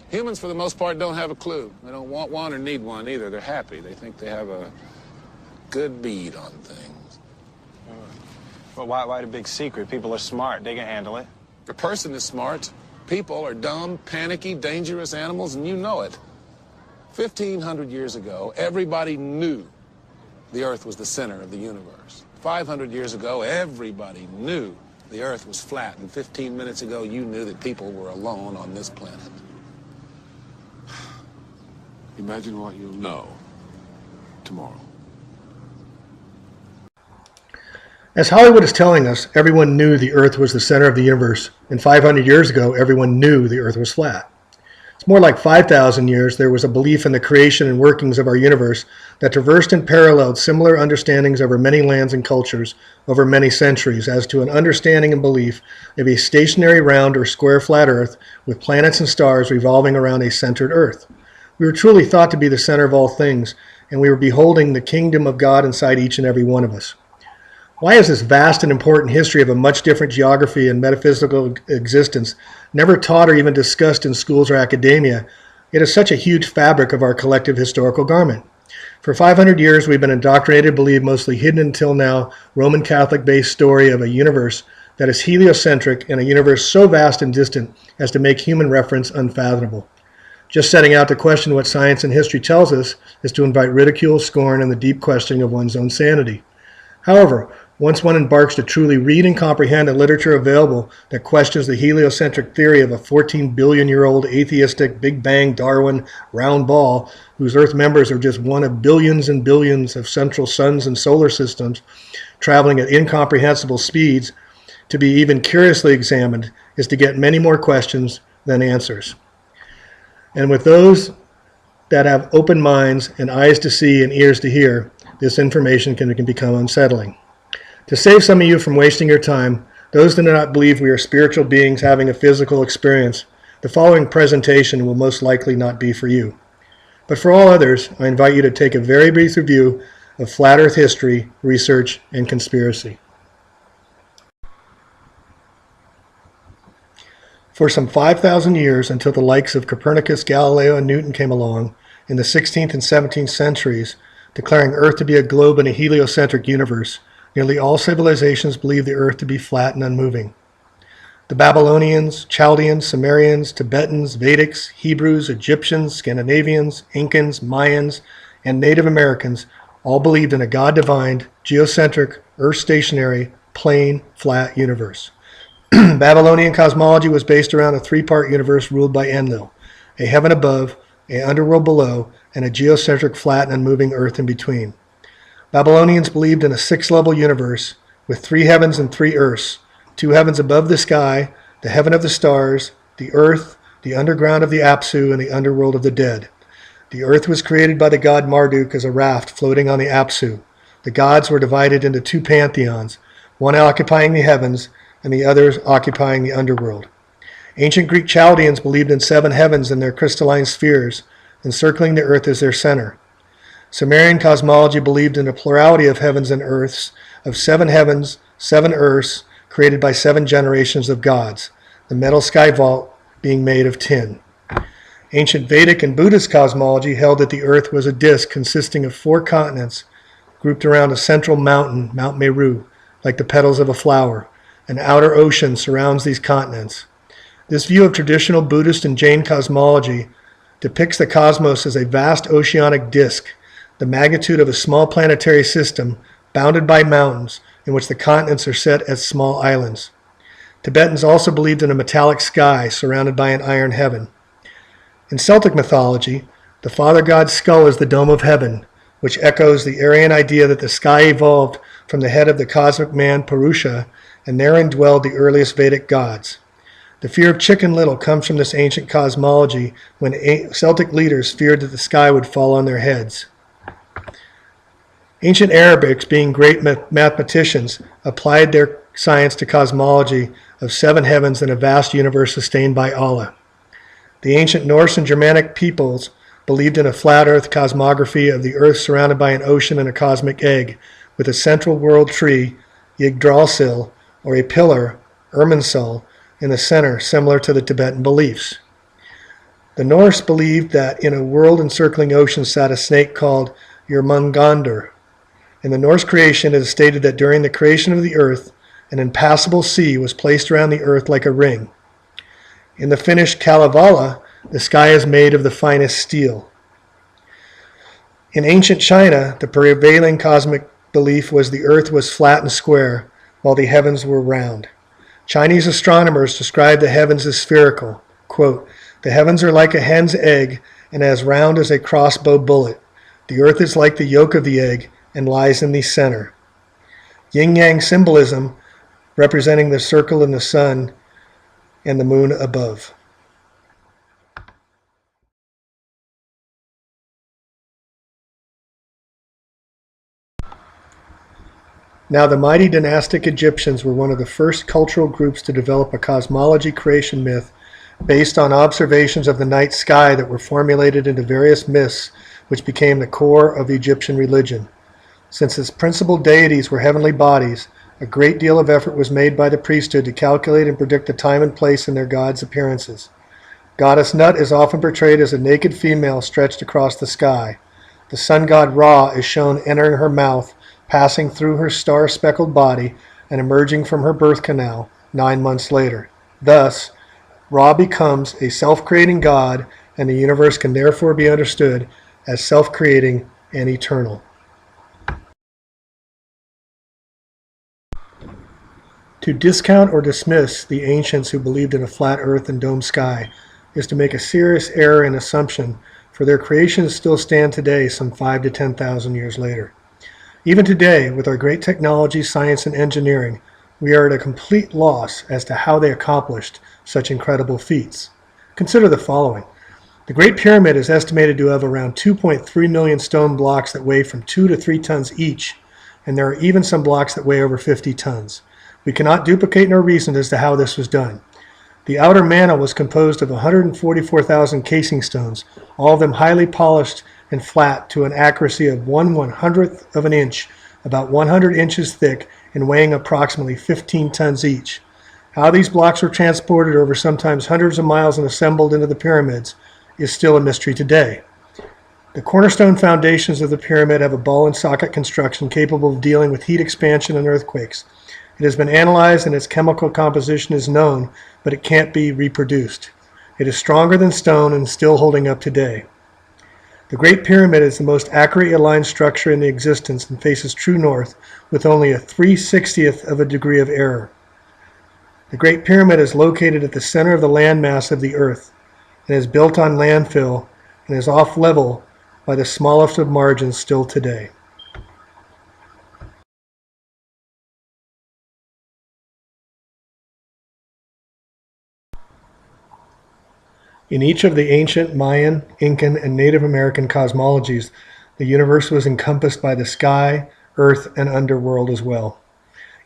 Humans, for the most part, don't have a clue. They don't want one or need one either. They're happy. They think they have a good bead on things. Well, why the big secret? People are smart. They can handle it. A person is smart. People are dumb, panicky, dangerous animals, and you know it. 1,500 years ago, everybody knew the Earth was the center of the universe. 500 years ago, everybody knew the Earth was flat. And 15 minutes ago, you knew that people were alone on this planet. Imagine what you'll know tomorrow. As Hollywood is telling us, everyone knew the Earth was the center of the universe, and 500 years ago, everyone knew the Earth was flat. It's more like 5,000 years there was a belief in the creation and workings of our universe that traversed and paralleled similar understandings over many lands and cultures over many centuries as to an understanding and belief of a stationary round or square flat Earth with planets and stars revolving around a centered Earth. We were truly thought to be the center of all things, and we were beholding the kingdom of God inside each and every one of us. Why is this vast and important history of a much different geography and metaphysical existence never taught or even discussed in schools or academia? It is such a huge fabric of our collective historical garment. For 500 years, we've been indoctrinated to believe mostly hidden until now Roman Catholic-based story of a universe that is heliocentric and a universe so vast and distant as to make human reference unfathomable. Just setting out to question what science and history tells us is to invite ridicule, scorn, and the deep questioning of one's own sanity. However, once one embarks to truly read and comprehend the literature available that questions the heliocentric theory of a 14-billion-year-old atheistic Big Bang Darwin round ball, whose Earth members are just one of billions and billions of central suns and solar systems traveling at incomprehensible speeds, to be even curiously examined is to get many more questions than answers. And with those that have open minds and eyes to see and ears to hear, this information can become unsettling. To save some of you from wasting your time, those that do not believe we are spiritual beings having a physical experience, the following presentation will most likely not be for you. But for all others, I invite you to take a very brief review of flat Earth history, research, and conspiracy. For some 5,000 years, until the likes of Copernicus, Galileo, and Newton came along in the 16th and 17th centuries, declaring Earth to be a globe in a heliocentric universe, nearly all civilizations believed the Earth to be flat and unmoving. The Babylonians, Chaldeans, Sumerians, Tibetans, Vedics, Hebrews, Egyptians, Scandinavians, Incans, Mayans, and Native Americans all believed in a God-divined, geocentric, Earth-stationary, plane, flat universe. Babylonian cosmology was based around a three-part universe ruled by Enlil, a heaven above, an underworld below, and a geocentric, flat, and unmoving Earth in between. Babylonians believed in a six-level universe with 3 heavens and 3 earths, 2 heavens above the sky, the heaven of the stars, the earth, the underground of the Apsu, and the underworld of the dead. The earth was created by the god Marduk as a raft floating on the Apsu. The gods were divided into 2 pantheons, one occupying the heavens and the others occupying the underworld. Ancient Greek Chaldeans believed in 7 heavens and their crystalline spheres, encircling the earth as their center. Sumerian cosmology believed in a plurality of heavens and earths, of 7 heavens, 7 earths, created by 7 generations of gods, the metal sky vault being made of tin. Ancient Vedic and Buddhist cosmology held that the earth was a disk consisting of 4 continents, grouped around a central mountain, Mount Meru, like the petals of a flower. An outer ocean surrounds these continents. This view of traditional Buddhist and Jain cosmology depicts the cosmos as a vast oceanic disk, the magnitude of a small planetary system bounded by mountains in which the continents are set as small islands. Tibetans also believed in a metallic sky surrounded by an iron heaven. In Celtic mythology, the father god's skull is the dome of heaven, which echoes the Aryan idea that the sky evolved from the head of the cosmic man Purusha, and therein dwelled the earliest Vedic gods. The fear of Chicken Little comes from this ancient cosmology when Celtic leaders feared that the sky would fall on their heads. Ancient Arabics, being great mathematicians, applied their science to cosmology of 7 heavens and a vast universe sustained by Allah. The ancient Norse and Germanic peoples believed in a flat earth cosmography of the earth surrounded by an ocean and a cosmic egg, with a central world tree, Yggdrasil, or a pillar, Irminsul, in the center, similar to the Tibetan beliefs. The Norse believed that in a world-encircling ocean sat a snake called Jormungandr. In the Norse creation, it is stated that during the creation of the earth, an impassable sea was placed around the earth like a ring. In the Finnish Kalevala, the sky is made of the finest steel. In ancient China, the prevailing cosmic belief was the earth was flat and square, while the heavens were round. Chinese astronomers describe the heavens as spherical. Quote, "The heavens are like a hen's egg and as round as a crossbow bullet. The earth is like the yolk of the egg and lies in the center." Yin-yang symbolism representing the circle in the sun and the moon above. Now, the mighty dynastic Egyptians were one of the first cultural groups to develop a cosmology creation myth based on observations of the night sky that were formulated into various myths which became the core of Egyptian religion. Since its principal deities were heavenly bodies, a great deal of effort was made by the priesthood to calculate and predict the time and place in their gods' appearances. Goddess Nut is often portrayed as a naked female stretched across the sky. The sun god Ra is shown entering her mouth, passing through her star-speckled body, and emerging from her birth canal 9 months later. Thus, Ra becomes a self-creating god, and the universe can therefore be understood as self-creating and eternal. To discount or dismiss the ancients who believed in a flat earth and domed sky is to make a serious error in assumption, for their creations still stand today some 5,000 to 10,000 years later. Even today, with our great technology, science, and engineering, we are at a complete loss as to how they accomplished such incredible feats. Consider the following. The Great Pyramid is estimated to have around 2.3 million stone blocks that weigh from 2 to 3 tons each, and there are even some blocks that weigh over 50 tons. We cannot duplicate nor reason as to how this was done. The outer mantle was composed of 144,000 casing stones, all of them highly polished and flat to an accuracy of 1/100th of an inch, about 100 inches thick and weighing approximately 15 tons each. How these blocks were transported over sometimes hundreds of miles and assembled into the pyramids is still a mystery today. The cornerstone foundations of the pyramid have a ball and socket construction capable of dealing with heat expansion and earthquakes. It has been analyzed and its chemical composition is known, but it can't be reproduced. It is stronger than stone and still holding up today. The Great Pyramid is the most accurately aligned structure in the existence and faces true north with only a 3/60th of a degree of error. The Great Pyramid is located at the center of the landmass of the earth and is built on landfill and is off level by the smallest of margins still today. In each of the ancient Mayan, Incan, and Native American cosmologies, the universe was encompassed by the sky, earth, and underworld as well.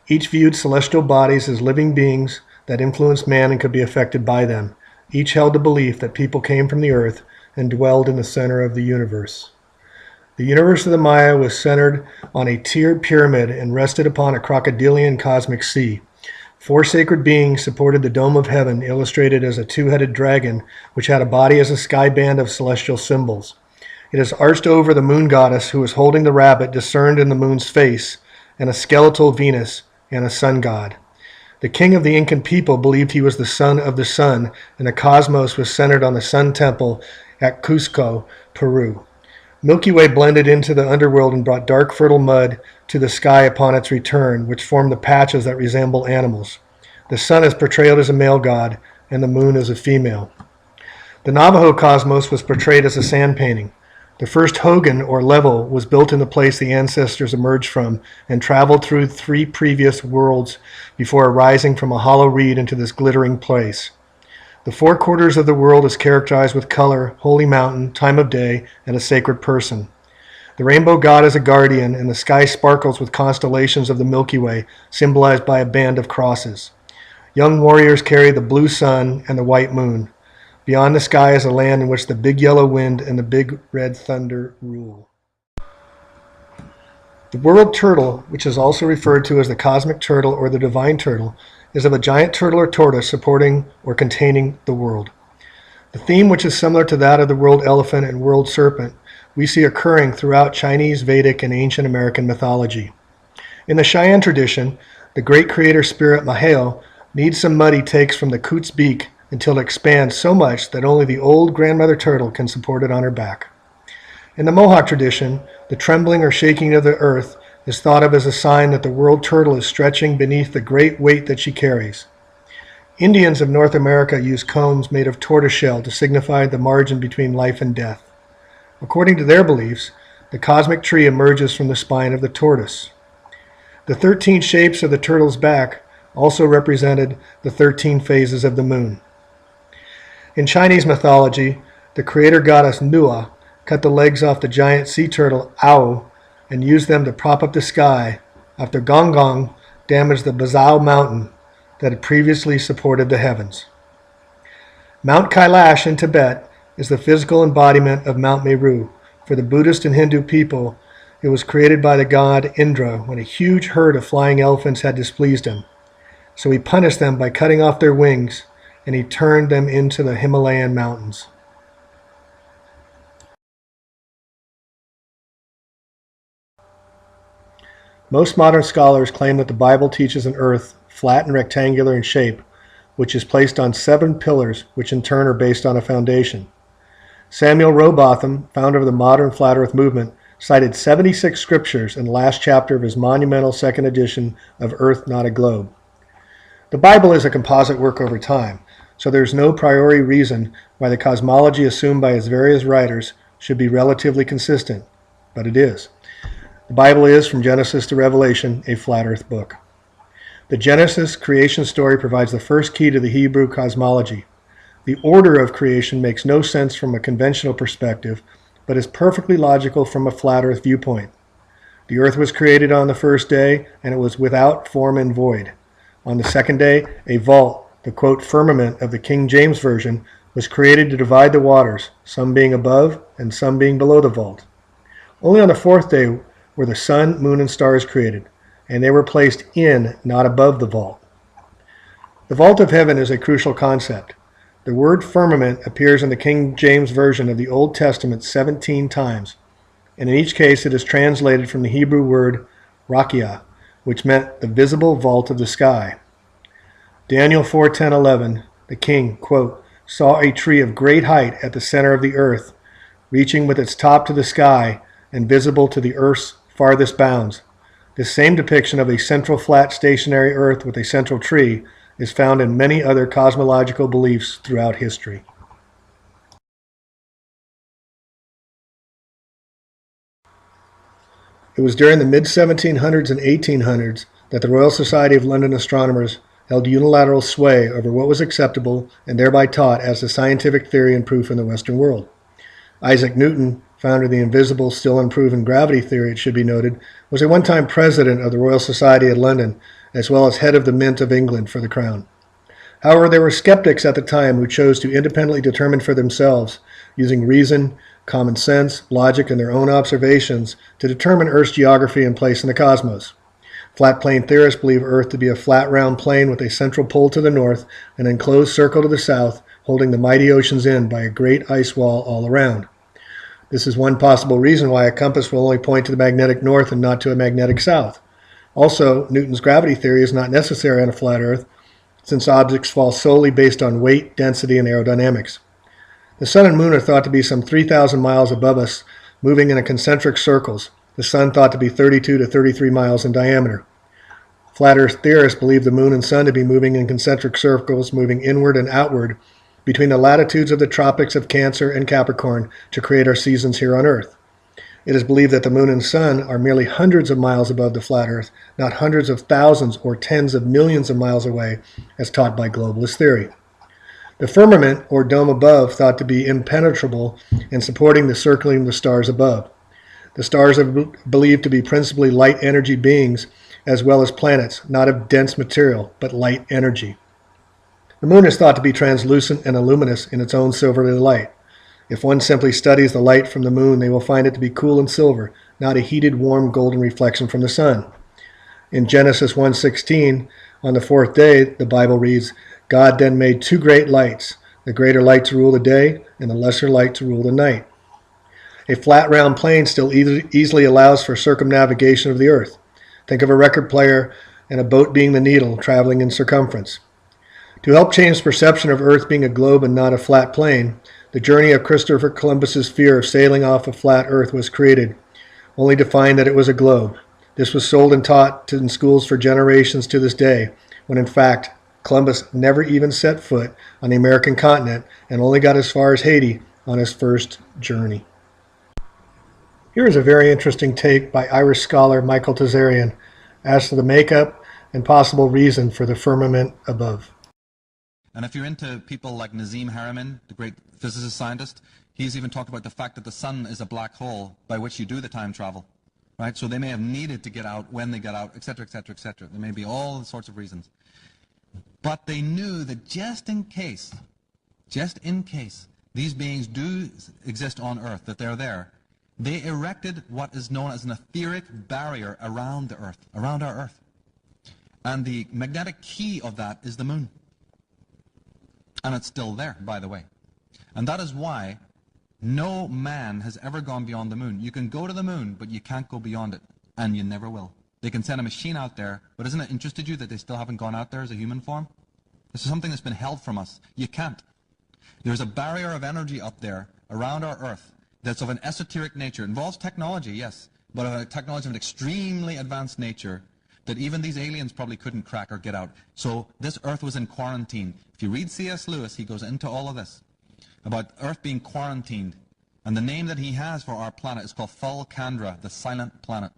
Each viewed celestial bodies as living beings that influenced man and could be affected by them. Each held the belief that people came from the earth and dwelled in the center of the universe. The universe of the Maya was centered on a tiered pyramid and rested upon a crocodilian cosmic sea. 4 sacred beings supported the dome of heaven, illustrated as a 2-headed dragon, which had a body as a sky band of celestial symbols. It is arched over the moon goddess, who is holding the rabbit discerned in the moon's face, and a skeletal Venus and a sun god. The king of the Incan people believed he was the son of the sun, and the cosmos was centered on the sun temple at Cusco, Peru. Milky Way blended into the underworld and brought dark, fertile mud to the sky upon its return, which formed the patches that resemble animals. The sun is portrayed as a male god, and the moon as a female. The Navajo cosmos was portrayed as a sand painting. The first hogan, or level, was built in the place the ancestors emerged from and traveled through 3 previous worlds before arising from a hollow reed into this glittering place. The 4 quarters of the world is characterized with color, holy mountain, time of day, and a sacred person. The rainbow god is a guardian, and the sky sparkles with constellations of the Milky Way, symbolized by a band of crosses. Young warriors carry the blue sun and the white moon. Beyond the sky is a land in which the big yellow wind and the big red thunder rule. The world turtle, which is also referred to as the cosmic turtle or the divine turtle, is of a giant turtle or tortoise supporting or containing the world. The theme, which is similar to that of the world elephant and world serpent, we see occurring throughout Chinese, Vedic, and ancient American mythology. In the Cheyenne tradition, the great creator spirit Maheo needs some mud he takes from the coot's beak until it expands so much that only the old grandmother turtle can support it on her back. In the Mohawk tradition, the trembling or shaking of the earth is thought of as a sign that the world turtle is stretching beneath the great weight that she carries. Indians of North America use combs made of tortoiseshell to signify the margin between life and death. According to their beliefs, the cosmic tree emerges from the spine of the tortoise. The 13 shapes of the turtle's back also represented the 13 phases of the moon. In Chinese mythology, the creator goddess Nua cut the legs off the giant sea turtle Ao and used them to prop up the sky after Gong Gong damaged the Bazao mountain that had previously supported the heavens. Mount Kailash in Tibet is the physical embodiment of Mount Meru. For the Buddhist and Hindu people, it was created by the god Indra when a huge herd of flying elephants had displeased him. So he punished them by cutting off their wings, and he turned them into the Himalayan mountains. Most modern scholars claim that the Bible teaches an earth flat and rectangular in shape, which is placed on 7 pillars, which in turn are based on a foundation. Samuel Rowbotham, founder of the modern flat earth movement, cited 76 scriptures in the last chapter of his monumental second edition of Earth Not a Globe. The Bible is a composite work over time, so there's no priori reason why the cosmology assumed by its various writers should be relatively consistent, but it is. The Bible is, from Genesis to Revelation, a flat earth book. The Genesis creation story provides the first key to the Hebrew cosmology. The order of creation makes no sense from a conventional perspective, but is perfectly logical from a flat earth viewpoint. The earth was created on the first day, and it was without form and void. On the second day, a vault, the quote firmament of the King James Version, was created to divide the waters, some being above and some being below the vault. Only on the fourth day were the sun, moon, and stars created, and they were placed in, not above the vault. The vault of heaven is a crucial concept. The word firmament appears in the King James Version of the Old Testament 17 times, and in each case it is translated from the Hebrew word rakia, which meant the visible vault of the sky. Daniel 4:10-11, the king, quote, saw a tree of great height at the center of the earth, reaching with its top to the sky and visible to the earth's farthest bounds. This same depiction of a central flat stationary earth with a central tree is found in many other cosmological beliefs throughout history. It was during the mid-1700s and 1800s that the Royal Society of London Astronomers held unilateral sway over what was acceptable and thereby taught as the scientific theory and proof in the Western world. Isaac Newton, founder of the invisible, still unproven gravity theory, it should be noted, was at one time president of the Royal Society at London, as well as head of the Mint of England for the Crown. However, there were skeptics at the time who chose to independently determine for themselves, using reason, common sense, logic, and their own observations, to determine Earth's geography and place in the cosmos. Flat plane theorists believe Earth to be a flat round plane with a central pole to the north, an enclosed circle to the south, holding the mighty oceans in by a great ice wall all around. This is one possible reason why a compass will only point to the magnetic north and not to a magnetic south. Also, Newton's gravity theory is not necessary on a flat Earth, since objects fall solely based on weight, density, and aerodynamics. The sun and moon are thought to be some 3,000 miles above us, moving in concentric circles, the sun thought to be 32 to 33 miles in diameter. Flat Earth theorists believe the moon and sun to be moving in concentric circles, moving inward and outward, between the latitudes of the tropics of Cancer and Capricorn to create our seasons here on Earth. It is believed that the moon and sun are merely hundreds of miles above the flat Earth, not hundreds of thousands or tens of millions of miles away, as taught by globalist theory. The firmament, or dome above, thought to be impenetrable and supporting the circling of the stars above. The stars are believed to be principally light energy beings, as well as planets, not of dense material, but light energy. The moon is thought to be translucent and luminous in its own silvery light. If one simply studies the light from the moon, they will find it to be cool and silver, not a heated, warm, golden reflection from the sun. In Genesis 1:16, on the fourth day, the Bible reads, God then made 2 great lights, the greater light to rule the day and the lesser light to rule the night. A flat round plane still easily allows for circumnavigation of the Earth. Think of a record player and a boat being the needle traveling in circumference. To help change perception of Earth being a globe and not a flat plane, the journey of Christopher Columbus's fear of sailing off a flat Earth was created, only to find that it was a globe. This was sold and taught in schools for generations to this day, when in fact Columbus never even set foot on the American continent and only got as far as Haiti on his first journey. Here is a very interesting take by Irish scholar Michael Tazarian as to the makeup and possible reason for the firmament above. And if you're into people like Nazim Haramein, the great physicist scientist, he's even talked about the fact that the sun is a black hole by which you do the time travel, right? So they may have needed to get out when they got out, etc., etc., etc. There may be all sorts of reasons. But they knew that just in case these beings do exist on Earth, that they're there, they erected what is known as an etheric barrier around the Earth, around our Earth. And the magnetic key of that is the moon. And it's still there, by the way. And that is why no man has ever gone beyond the moon. You can go to the moon, but you can't go beyond it. And you never will. They can send a machine out there, but isn't it interested you that they still haven't gone out there as a human form? This is something that's been held from us. You can't. There's a barrier of energy up there around our Earth that's of an esoteric nature. It involves technology, yes, but of a technology of an extremely advanced nature that even these aliens probably couldn't crack or get out. So this Earth was in quarantine. If you read C.S. Lewis, he goes into all of this about Earth being quarantined. And the name that he has for our planet is called Thul-Candra, the silent planet.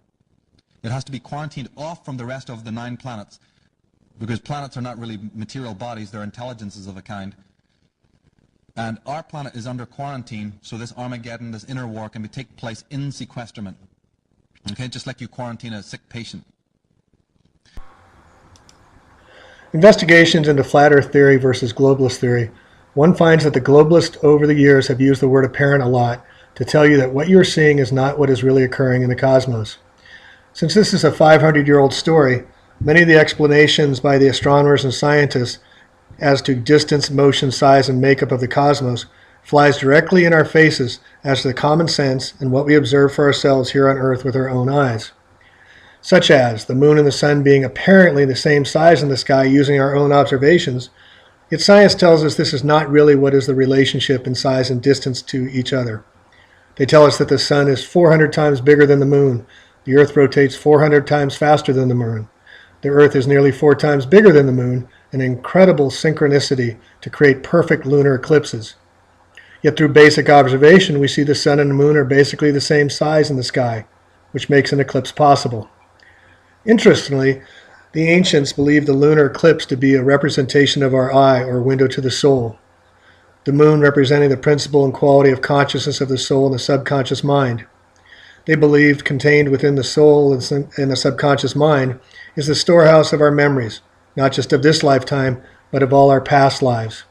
It has to be quarantined off from the rest of the 9 planets, because planets are not really material bodies, they're intelligences of a kind. And our planet is under quarantine, so this Armageddon, this inner war, can take place in sequestrament. Okay, just like you quarantine a sick patient. Investigations into flat Earth theory versus globalist theory. One finds that the globalists over the years have used the word apparent a lot to tell you that what you're seeing is not what is really occurring in the cosmos. Since this is a 500-year-old story, many of the explanations by the astronomers and scientists as to distance, motion, size, and makeup of the cosmos flies directly in our faces as to the common sense and what we observe for ourselves here on Earth with our own eyes. Such as the moon and the sun being apparently the same size in the sky using our own observations, yet science tells us this is not really what is the relationship in size and distance to each other. They tell us that the sun is 400 times bigger than the moon, the Earth rotates 400 times faster than the moon, the Earth is nearly 4 times bigger than the moon, an incredible synchronicity to create perfect lunar eclipses. Yet through basic observation, we see the sun and the moon are basically the same size in the sky, which makes an eclipse possible. Interestingly, the ancients believed the lunar eclipse to be a representation of our eye or window to the soul, the moon representing the principle and quality of consciousness of the soul and the subconscious mind. They believed contained within the soul and the subconscious mind is the storehouse of our memories, not just of this lifetime, but of all our past lives.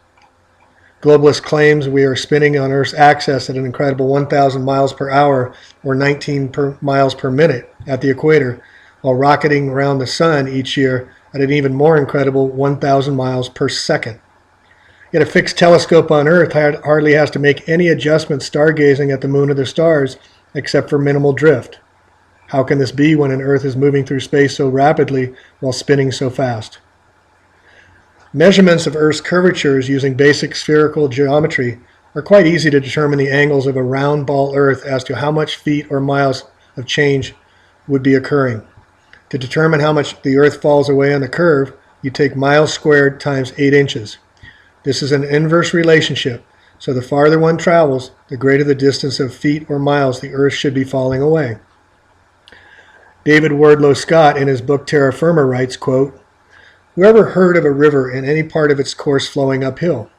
Globalist claims we are spinning on Earth's axis at an incredible 1,000 miles per hour or 19 miles per minute at the equator, while rocketing around the sun each year at an even more incredible 1,000 miles per second. Yet a fixed telescope on Earth hardly has to make any adjustments stargazing at the moon or the stars except for minimal drift. How can this be when an Earth is moving through space so rapidly while spinning so fast? Measurements of Earth's curvatures using basic spherical geometry are quite easy to determine the angles of a round ball Earth as to how much feet or miles of change would be occurring. To determine how much the Earth falls away on the curve, you take miles squared times 8 inches. This is an inverse relationship, so the farther one travels, the greater the distance of feet or miles the Earth should be falling away. David Wardlow Scott in his book Terra Firma writes, quote, "Whoever heard of a river in any part of its course flowing uphill?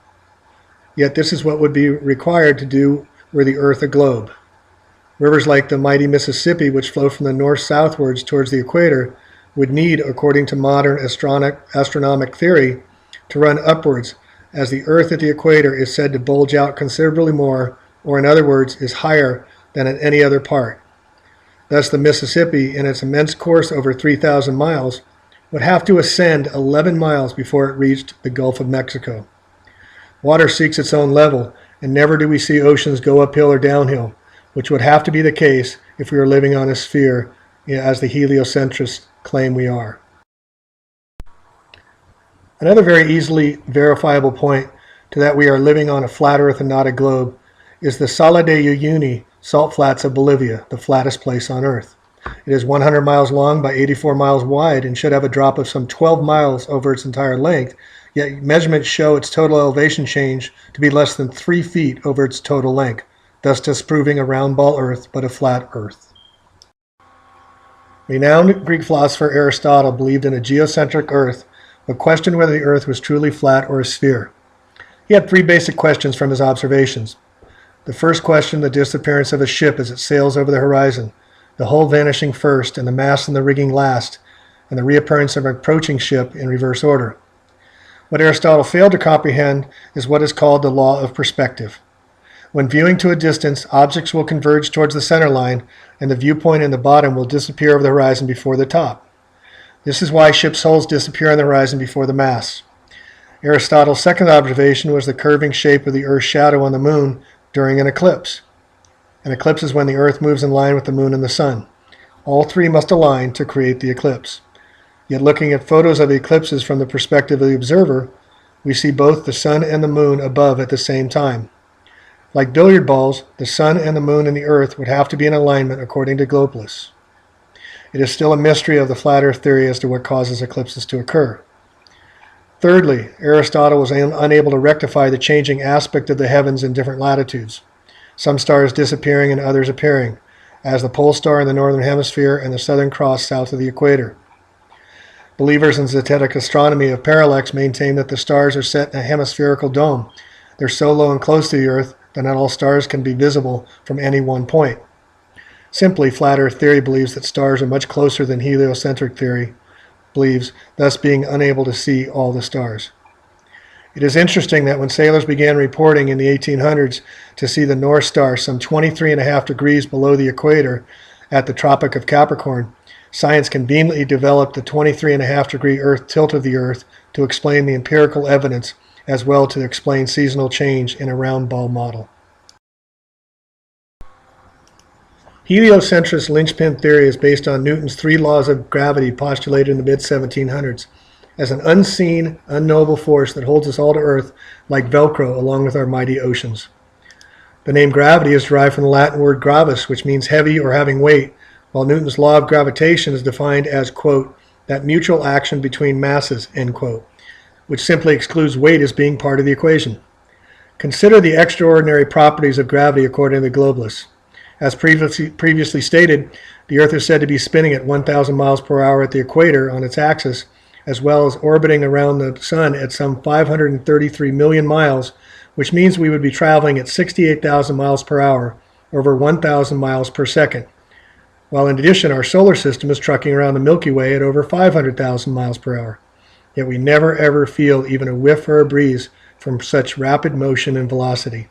Yet this is what would be required to do were the Earth a globe. Rivers like the mighty Mississippi, which flow from the north southwards towards the equator, would need, according to modern astronomic theory, to run upwards, as the Earth at the equator is said to bulge out considerably more, or in other words, is higher than at any other part. Thus the Mississippi, in its immense course over 3,000 miles, would have to ascend 11 miles before it reached the Gulf of Mexico. Water seeks its own level, and never do we see oceans go uphill or downhill, which would have to be the case if we were living on a sphere, as the heliocentrists claim we are. Another very easily verifiable point to that we are living on a flat Earth and not a globe is the Salar de Uyuni salt flats of Bolivia, the flattest place on Earth. It is 100 miles long by 84 miles wide and should have a drop of some 12 miles over its entire length, yet measurements show its total elevation change to be less than 3 feet over its total length, thus disproving a round ball Earth but a flat Earth. Renowned Greek philosopher Aristotle believed in a geocentric Earth, but questioned whether the Earth was truly flat or a sphere. He had 3 basic questions from his observations. The first question, the disappearance of a ship as it sails over the horizon, the hull vanishing first and the mast and the rigging last, and the reappearance of an approaching ship in reverse order. What Aristotle failed to comprehend is what is called the law of perspective. When viewing to a distance, objects will converge towards the center line, and the viewpoint in the bottom will disappear over the horizon before the top. This is why ships' hulls disappear on the horizon before the masts. Aristotle's second observation was the curving shape of the Earth's shadow on the moon during an eclipse. An eclipse is when the Earth moves in line with the moon and the sun. All 3 must align to create the eclipse. Yet looking at photos of the eclipses from the perspective of the observer, we see both the sun and the moon above at the same time. Like billiard balls, the sun and the moon and the Earth would have to be in alignment according to globalists. It is still a mystery of the flat Earth theory as to what causes eclipses to occur. Thirdly, Aristotle was unable to rectify the changing aspect of the heavens in different latitudes, some stars disappearing and others appearing, as the pole star in the northern hemisphere and the southern cross south of the equator. Believers in zetetic astronomy of parallax maintain that the stars are set in a hemispherical dome. They're so low and close to the Earth that not all stars can be visible from any one point. Simply, flat Earth theory believes that stars are much closer than heliocentric theory believes, thus being unable to see all the stars. It is interesting that when sailors began reporting in the 1800s to see the North Star some 23.5 degrees below the equator at the Tropic of Capricorn, science conveniently developed the 23.5 degree Earth tilt of the Earth to explain the empirical evidence as well to explain seasonal change in a round ball model. Heliocentrist linchpin theory is based on Newton's 3 laws of gravity postulated in the mid-1700s as an unseen, unknowable force that holds us all to Earth like Velcro along with our mighty oceans. The name gravity is derived from the Latin word gravis, which means heavy or having weight, while Newton's law of gravitation is defined as, quote, that mutual action between masses, end quote, which simply excludes weight as being part of the equation. Consider the extraordinary properties of gravity according to the globalists. As previously stated, the Earth is said to be spinning at 1,000 miles per hour at the equator on its axis, as well as orbiting around the sun at some 533 million miles, which means we would be traveling at 68,000 miles per hour, or over 1,000 miles per second. While in addition, our solar system is trucking around the Milky Way at over 500,000 miles per hour. Yet we never ever feel even a whiff or a breeze from such rapid motion and velocity.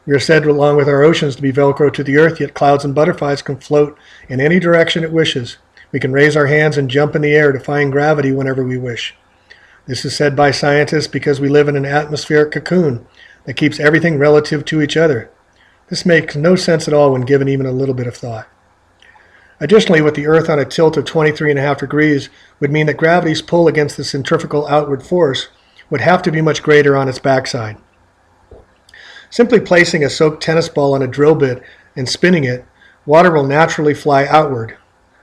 We are said, along with our oceans, to be Velcro to the Earth, yet clouds and butterflies can float in any direction it wishes. We can raise our hands and jump in the air, defying gravity whenever we wish. This is said by scientists because we live in an atmospheric cocoon that keeps everything relative to each other. This makes no sense at all when given even a little bit of thought. Additionally, with the Earth on a tilt of 23.5 degrees would mean that gravity's pull against the centrifugal outward force would have to be much greater on its backside. Simply placing a soaked tennis ball on a drill bit and spinning it, water will naturally fly outward.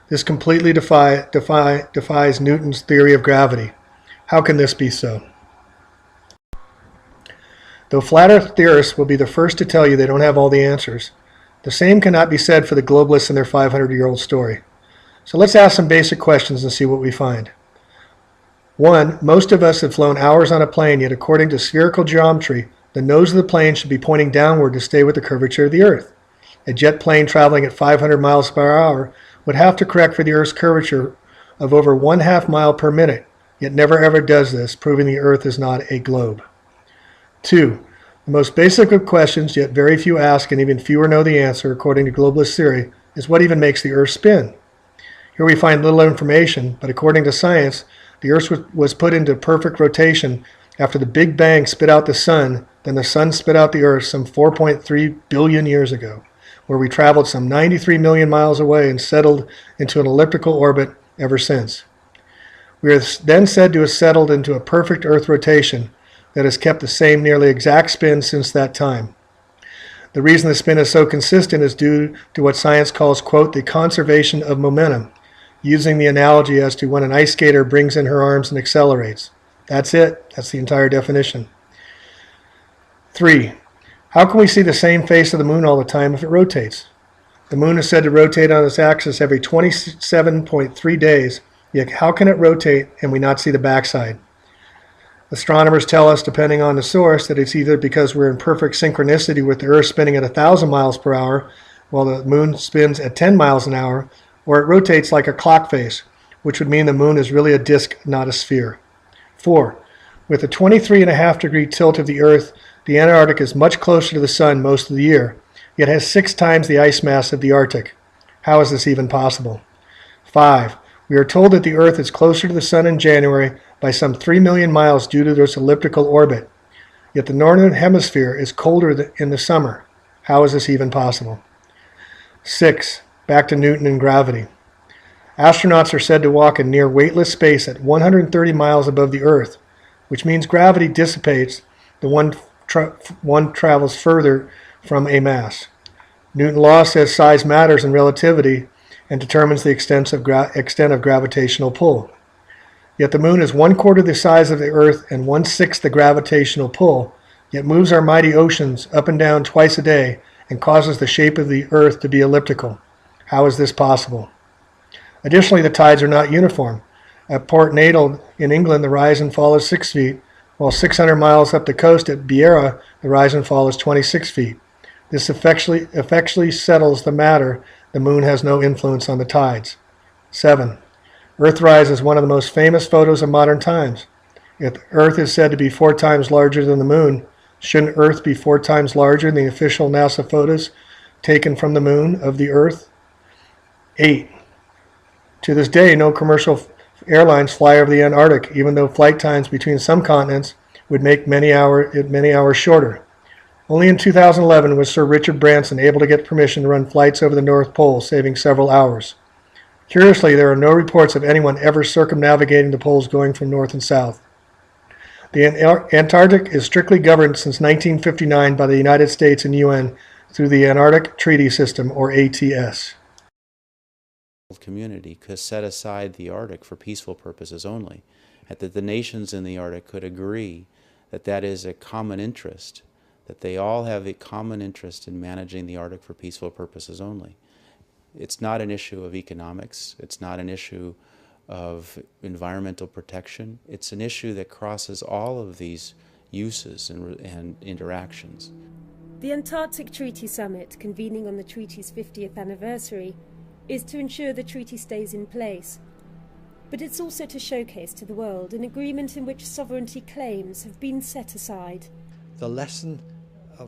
This completely defies Newton's theory of gravity. How can this be so? Though flat Earth theorists will be the first to tell you they don't have all the answers, the same cannot be said for the globalists and their 500-year-old story. So let's ask some basic questions and see what we find. 1. Most of us have flown hours on a plane, yet according to spherical geometry, the nose of the plane should be pointing downward to stay with the curvature of the Earth. A jet plane traveling at 500 miles per hour would have to correct for the Earth's curvature of over 1/2 mile per minute, yet never ever does this, proving the Earth is not a globe. 2. The most basic of questions, yet very few ask and even fewer know the answer, according to globalist theory, is what even makes the Earth spin? Here we find little information, but according to science, the Earth was put into perfect rotation after the Big Bang spit out the sun than the sun spit out the Earth some 4.3 billion years ago, where we traveled some 93 million miles away and settled into an elliptical orbit ever since. We are then said to have settled into a perfect Earth rotation that has kept the same nearly exact spin since that time. The reason the spin is so consistent is due to what science calls, quote, the conservation of momentum, using the analogy as to when an ice skater brings in her arms and accelerates. That's it. That's the entire definition. 3. How can we see the same face of the moon all the time if it rotates? The moon is said to rotate on its axis every 27.3 days, yet how can it rotate and we not see the backside? Astronomers tell us, depending on the source, that it's either because we're in perfect synchronicity with the Earth spinning at 1,000 miles per hour while the moon spins at 10 miles an hour, or it rotates like a clock face, which would mean the moon is really a disk, not a sphere. 4. With a 23.5-degree tilt of the Earth, the Antarctic is much closer to the sun most of the year, yet has 6 times the ice mass of the Arctic. How is this even possible? 5. We are told that the Earth is closer to the sun in January by some 3 million miles due to its elliptical orbit, yet the northern hemisphere is colder in the summer. How is this even possible? 6. Back to Newton and gravity. Astronauts are said to walk in near weightless space at 130 miles above the Earth, which means gravity dissipates the one travels further from a mass. Newton's law says size matters in relativity and determines the extent of gravitational pull. Yet the moon is 1/4 the size of the Earth and 1/6 the gravitational pull, yet moves our mighty oceans up and down twice a day and causes the shape of the Earth to be elliptical. How is this possible? Additionally, the tides are not uniform. At Port Natal in England, the rise and fall is 6 feet, while 600 miles up the coast at Beira, the rise and fall is 26 feet. This effectually settles the matter. The moon has no influence on the tides. 7. Earthrise is one of the most famous photos of modern times. If Earth is said to be 4 times larger than the moon, shouldn't Earth be 4 times larger than the official NASA photos taken from the moon of the Earth? 8. To this day, no commercial airlines fly over the Antarctic, even though flight times between some continents would make it many hours shorter. Only in 2011 was Sir Richard Branson able to get permission to run flights over the North Pole, saving several hours. Curiously, there are no reports of anyone ever circumnavigating the poles going from north and south. The Antarctic is strictly governed since 1959 by the United States and UN through the Antarctic Treaty System, or ATS. Community could set aside the Arctic for peaceful purposes only, and that the nations in the Arctic could agree that that is a common interest, that they all have a common interest in managing the Arctic for peaceful purposes only. It's not an issue of economics, it's not an issue of environmental protection, it's an issue that crosses all of these uses and interactions. The Antarctic Treaty Summit, convening on the treaty's 50th anniversary, is to ensure the treaty stays in place. But it's also to showcase to the world an agreement in which sovereignty claims have been set aside. The lesson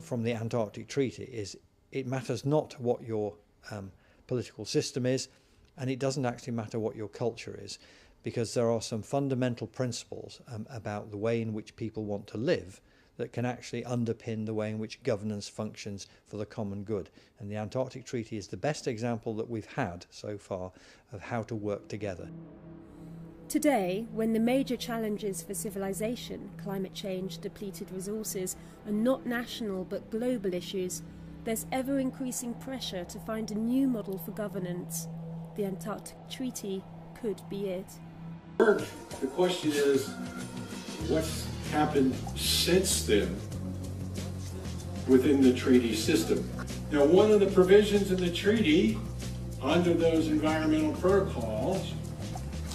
from the Antarctic Treaty is it matters not what your political system is, and it doesn't actually matter what your culture is, because there are some fundamental principles about the way in which people want to live that can actually underpin the way in which governance functions for the common good. And the Antarctic Treaty is the best example that we've had so far of how to work together. Today, when the major challenges for civilization, climate change, depleted resources, are not national but global issues, there's ever-increasing pressure to find a new model for governance. The Antarctic Treaty could be it. The question is, what's happened since then within the treaty system? Now, one of the provisions in the treaty under those environmental protocols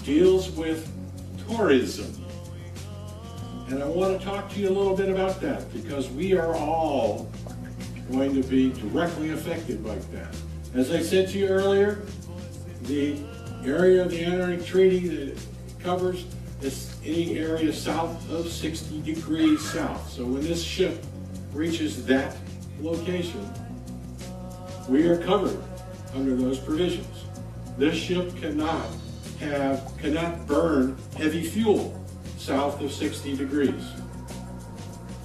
deals with tourism. And I want to talk to you a little bit about that, because we are all going to be directly affected by that. As I said to you earlier, the area of the Antarctic Treaty that it covers is any area south of 60 degrees south. So when this ship reaches that location, we are covered under those provisions. This ship cannot burn heavy fuel. south of 60 degrees.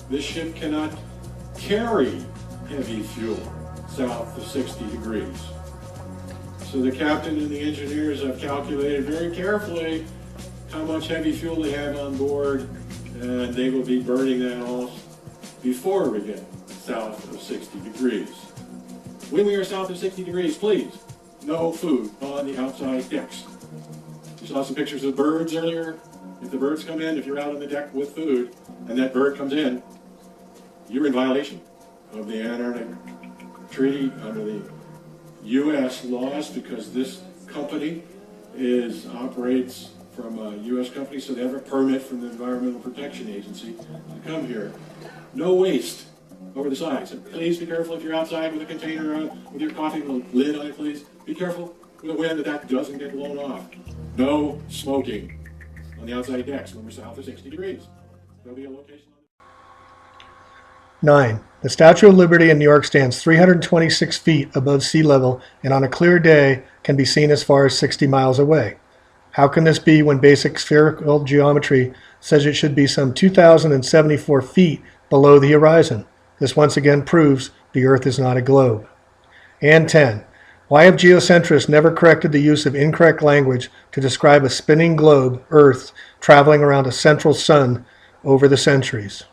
This ship cannot carry heavy fuel south of 60 degrees. So the captain and the engineers have calculated very carefully how much heavy fuel they have on board, and they will be burning that off before we get south of 60 degrees. When we are south of 60 degrees, please, no food on the outside decks. You saw some pictures of birds earlier. If the birds come in, if you're out on the deck with food, and that bird comes in, you're in violation of the Antarctic Treaty under the U.S. laws, because this company operates from a U.S. company, so they have a permit from the Environmental Protection Agency to come here. No waste over the sides. And please be careful if you're outside with a container on, with your coffee lid on it, please. Be careful with the wind that doesn't get blown off. No smoking on the outside decks when we're south of 60 degrees. There'll be a location. 9. The Statue of Liberty in New York stands 326 feet above sea level and on a clear day can be seen as far as 60 miles away. How can this be when basic spherical geometry says it should be some 2,074 feet below the horizon? This once again proves the Earth is not a globe. And 10. Why have geocentrists never corrected the use of incorrect language to describe a spinning globe, Earth, traveling around a central sun over the centuries?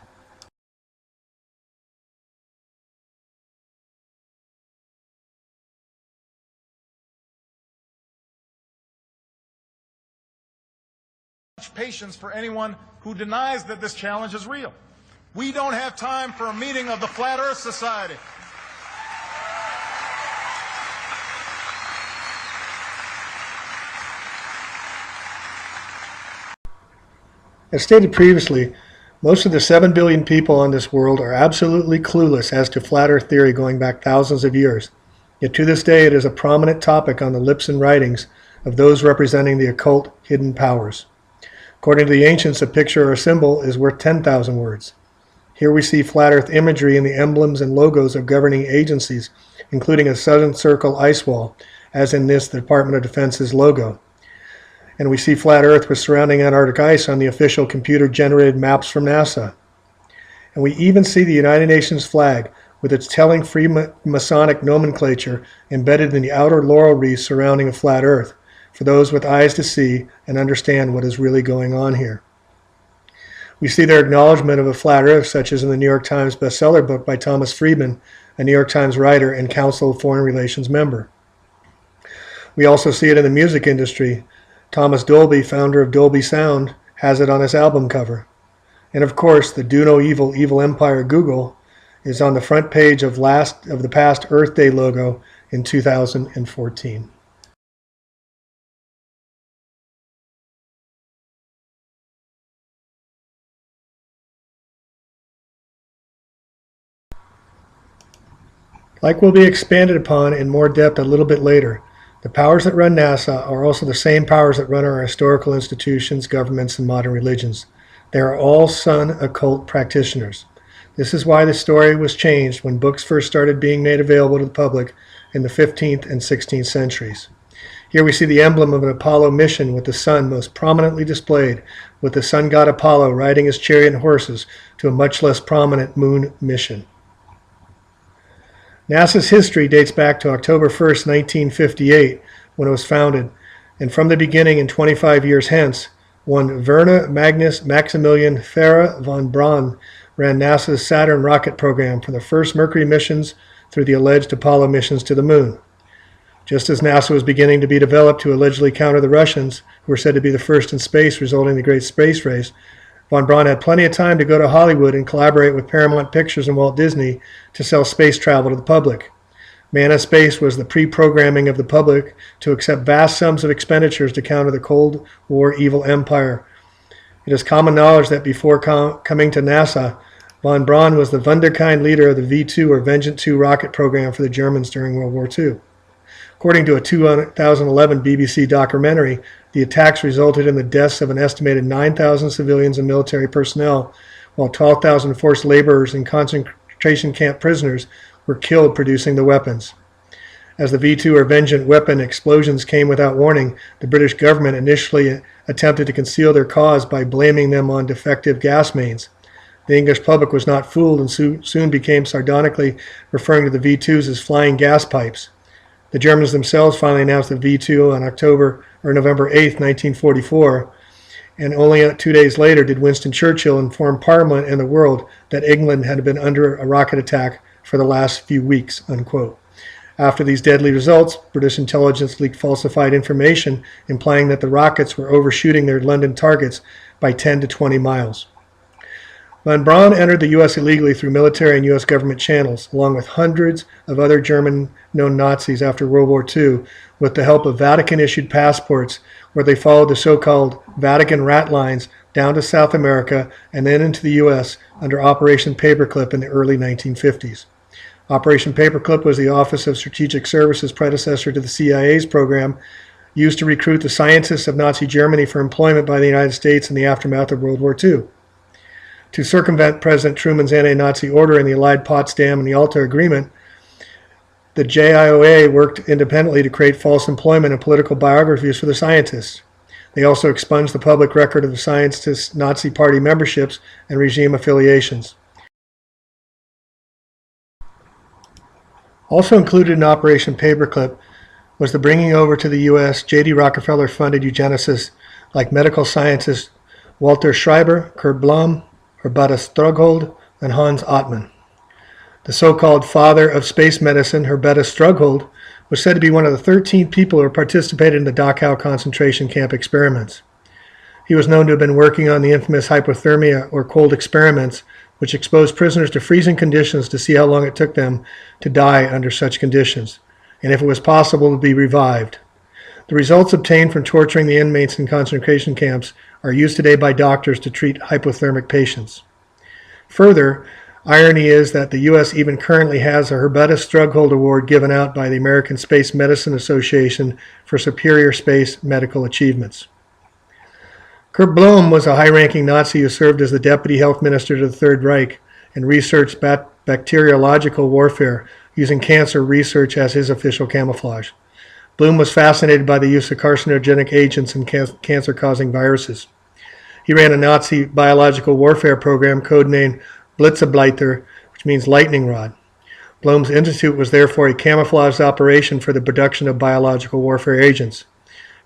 Patience for anyone who denies that this challenge is real. We don't have time for a meeting of the Flat Earth Society. As stated previously, most of the 7 billion people on this world are absolutely clueless as to flat Earth theory going back thousands of years. Yet to this day it is a prominent topic on the lips and writings of those representing the occult hidden powers. According to the ancients, a picture or a symbol is worth 10,000 words. Here we see flat Earth imagery in the emblems and logos of governing agencies, including a Southern Circle ice wall, as in this, the Department of Defense's logo. And we see flat Earth with surrounding Antarctic ice on the official computer-generated maps from NASA. And we even see the United Nations flag with its telling Freemasonic nomenclature embedded in the outer laurel wreath surrounding a flat Earth, for those with eyes to see and understand what is really going on here. We see their acknowledgement of a flat Earth, such as in the New York Times bestseller book by Thomas Friedman, a New York Times writer and Council of Foreign Relations member. We also see it in the music industry. Thomas Dolby, founder of Dolby Sound, has it on his album cover. And of course, the Do No Evil, Evil Empire Google is on the front page of the past Earth Day logo in 2014. Like will be expanded upon in more depth a little bit later, the powers that run NASA are also the same powers that run our historical institutions, governments, and modern religions. They are all sun occult practitioners. This is why the story was changed when books first started being made available to the public in the 15th and 16th centuries. Here we see the emblem of an Apollo mission with the sun most prominently displayed, with the sun god Apollo riding his chariot and horses to a much less prominent moon mission. NASA's history dates back to October 1st, 1958, when it was founded, and from the beginning and 25 years hence, one Werner Magnus Maximilian Farah von Braun ran NASA's Saturn rocket program from the first Mercury missions through the alleged Apollo missions to the moon. Just as NASA was beginning to be developed to allegedly counter the Russians, who were said to be the first in space, resulting in the Great Space Race, von Braun had plenty of time to go to Hollywood and collaborate with Paramount Pictures and Walt Disney to sell space travel to the public. Man in Space was the pre-programming of the public to accept vast sums of expenditures to counter the Cold War evil empire. It is common knowledge that before coming to NASA, von Braun was the Wunderkind leader of the V-2 or Vengeance 2 rocket program for the Germans during World War II. According to a 2011 BBC documentary, the attacks resulted in the deaths of an estimated 9,000 civilians and military personnel, while 12,000 forced laborers and concentration camp prisoners were killed producing the weapons. As the V2 or Vengeance weapon explosions came without warning, the British government initially attempted to conceal their cause by blaming them on defective gas mains. The English public was not fooled and soon became sardonically referring to the V2s as flying gas pipes. The Germans themselves finally announced the V2 on November 8, 1944, and only 2 days later did Winston Churchill inform Parliament and the world that England had been under a rocket attack for the last few weeks, unquote. After these deadly results, British intelligence leaked falsified information implying that the rockets were overshooting their London targets by 10 to 20 miles. Von Braun entered the U.S. illegally through military and U.S. government channels, along with hundreds of other German-known Nazis after World War II, with the help of Vatican-issued passports, where they followed the so-called Vatican rat lines down to South America and then into the U.S. under Operation Paperclip in the early 1950s. Operation Paperclip was the Office of Strategic Services predecessor to the CIA's program, used to recruit the scientists of Nazi Germany for employment by the United States in the aftermath of World War II. To circumvent President Truman's anti-Nazi order in the Allied Potsdam and the Yalta Agreement, the JIOA worked independently to create false employment and political biographies for the scientists. They also expunged the public record of the scientists' Nazi Party memberships and regime affiliations. Also included in Operation Paperclip was the bringing over to the U.S. J.D. Rockefeller-funded eugenicists like medical scientists Walter Schreiber, Kurt Blum, Hubertus Strughold, and Hans Ottmann. The so-called father of space medicine, Hubertus Strughold, was said to be one of the 13 people who participated in the Dachau concentration camp experiments. He was known to have been working on the infamous hypothermia or cold experiments, which exposed prisoners to freezing conditions to see how long it took them to die under such conditions, and if it was possible to be revived. The results obtained from torturing the inmates in concentration camps are used today by doctors to treat hypothermic patients. Further, irony is that the U.S. even currently has a Hubertus Strughold Award given out by the American Space Medicine Association for superior space medical achievements. Kurt Blum was a high-ranking Nazi who served as the deputy health minister to the Third Reich and researched bacteriological warfare, using cancer research as his official camouflage. Blum was fascinated by the use of carcinogenic agents and cancer-causing viruses. He ran a Nazi biological warfare program codenamed Blitzableiter, which means lightning rod. Blum's institute was therefore a camouflaged operation for the production of biological warfare agents.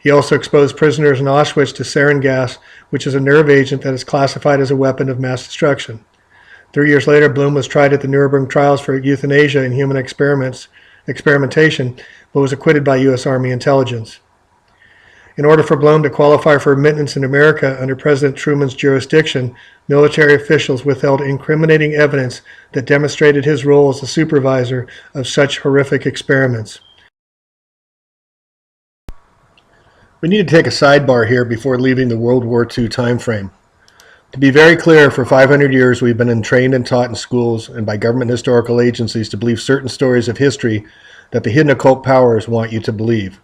He also exposed prisoners in Auschwitz to sarin gas, which is a nerve agent that is classified as a weapon of mass destruction. 3 years later, Blum was tried at the Nuremberg trials for euthanasia and human experimentation, but was acquitted by U.S. Army intelligence. In order for Blum to qualify for admittance in America under President Truman's jurisdiction, military officials withheld incriminating evidence that demonstrated his role as the supervisor of such horrific experiments. We need to take a sidebar here before leaving the World War II time frame. To be very clear, for 500 years we've been trained and taught in schools and by government historical agencies to believe certain stories of history that the hidden occult powers want you to believe.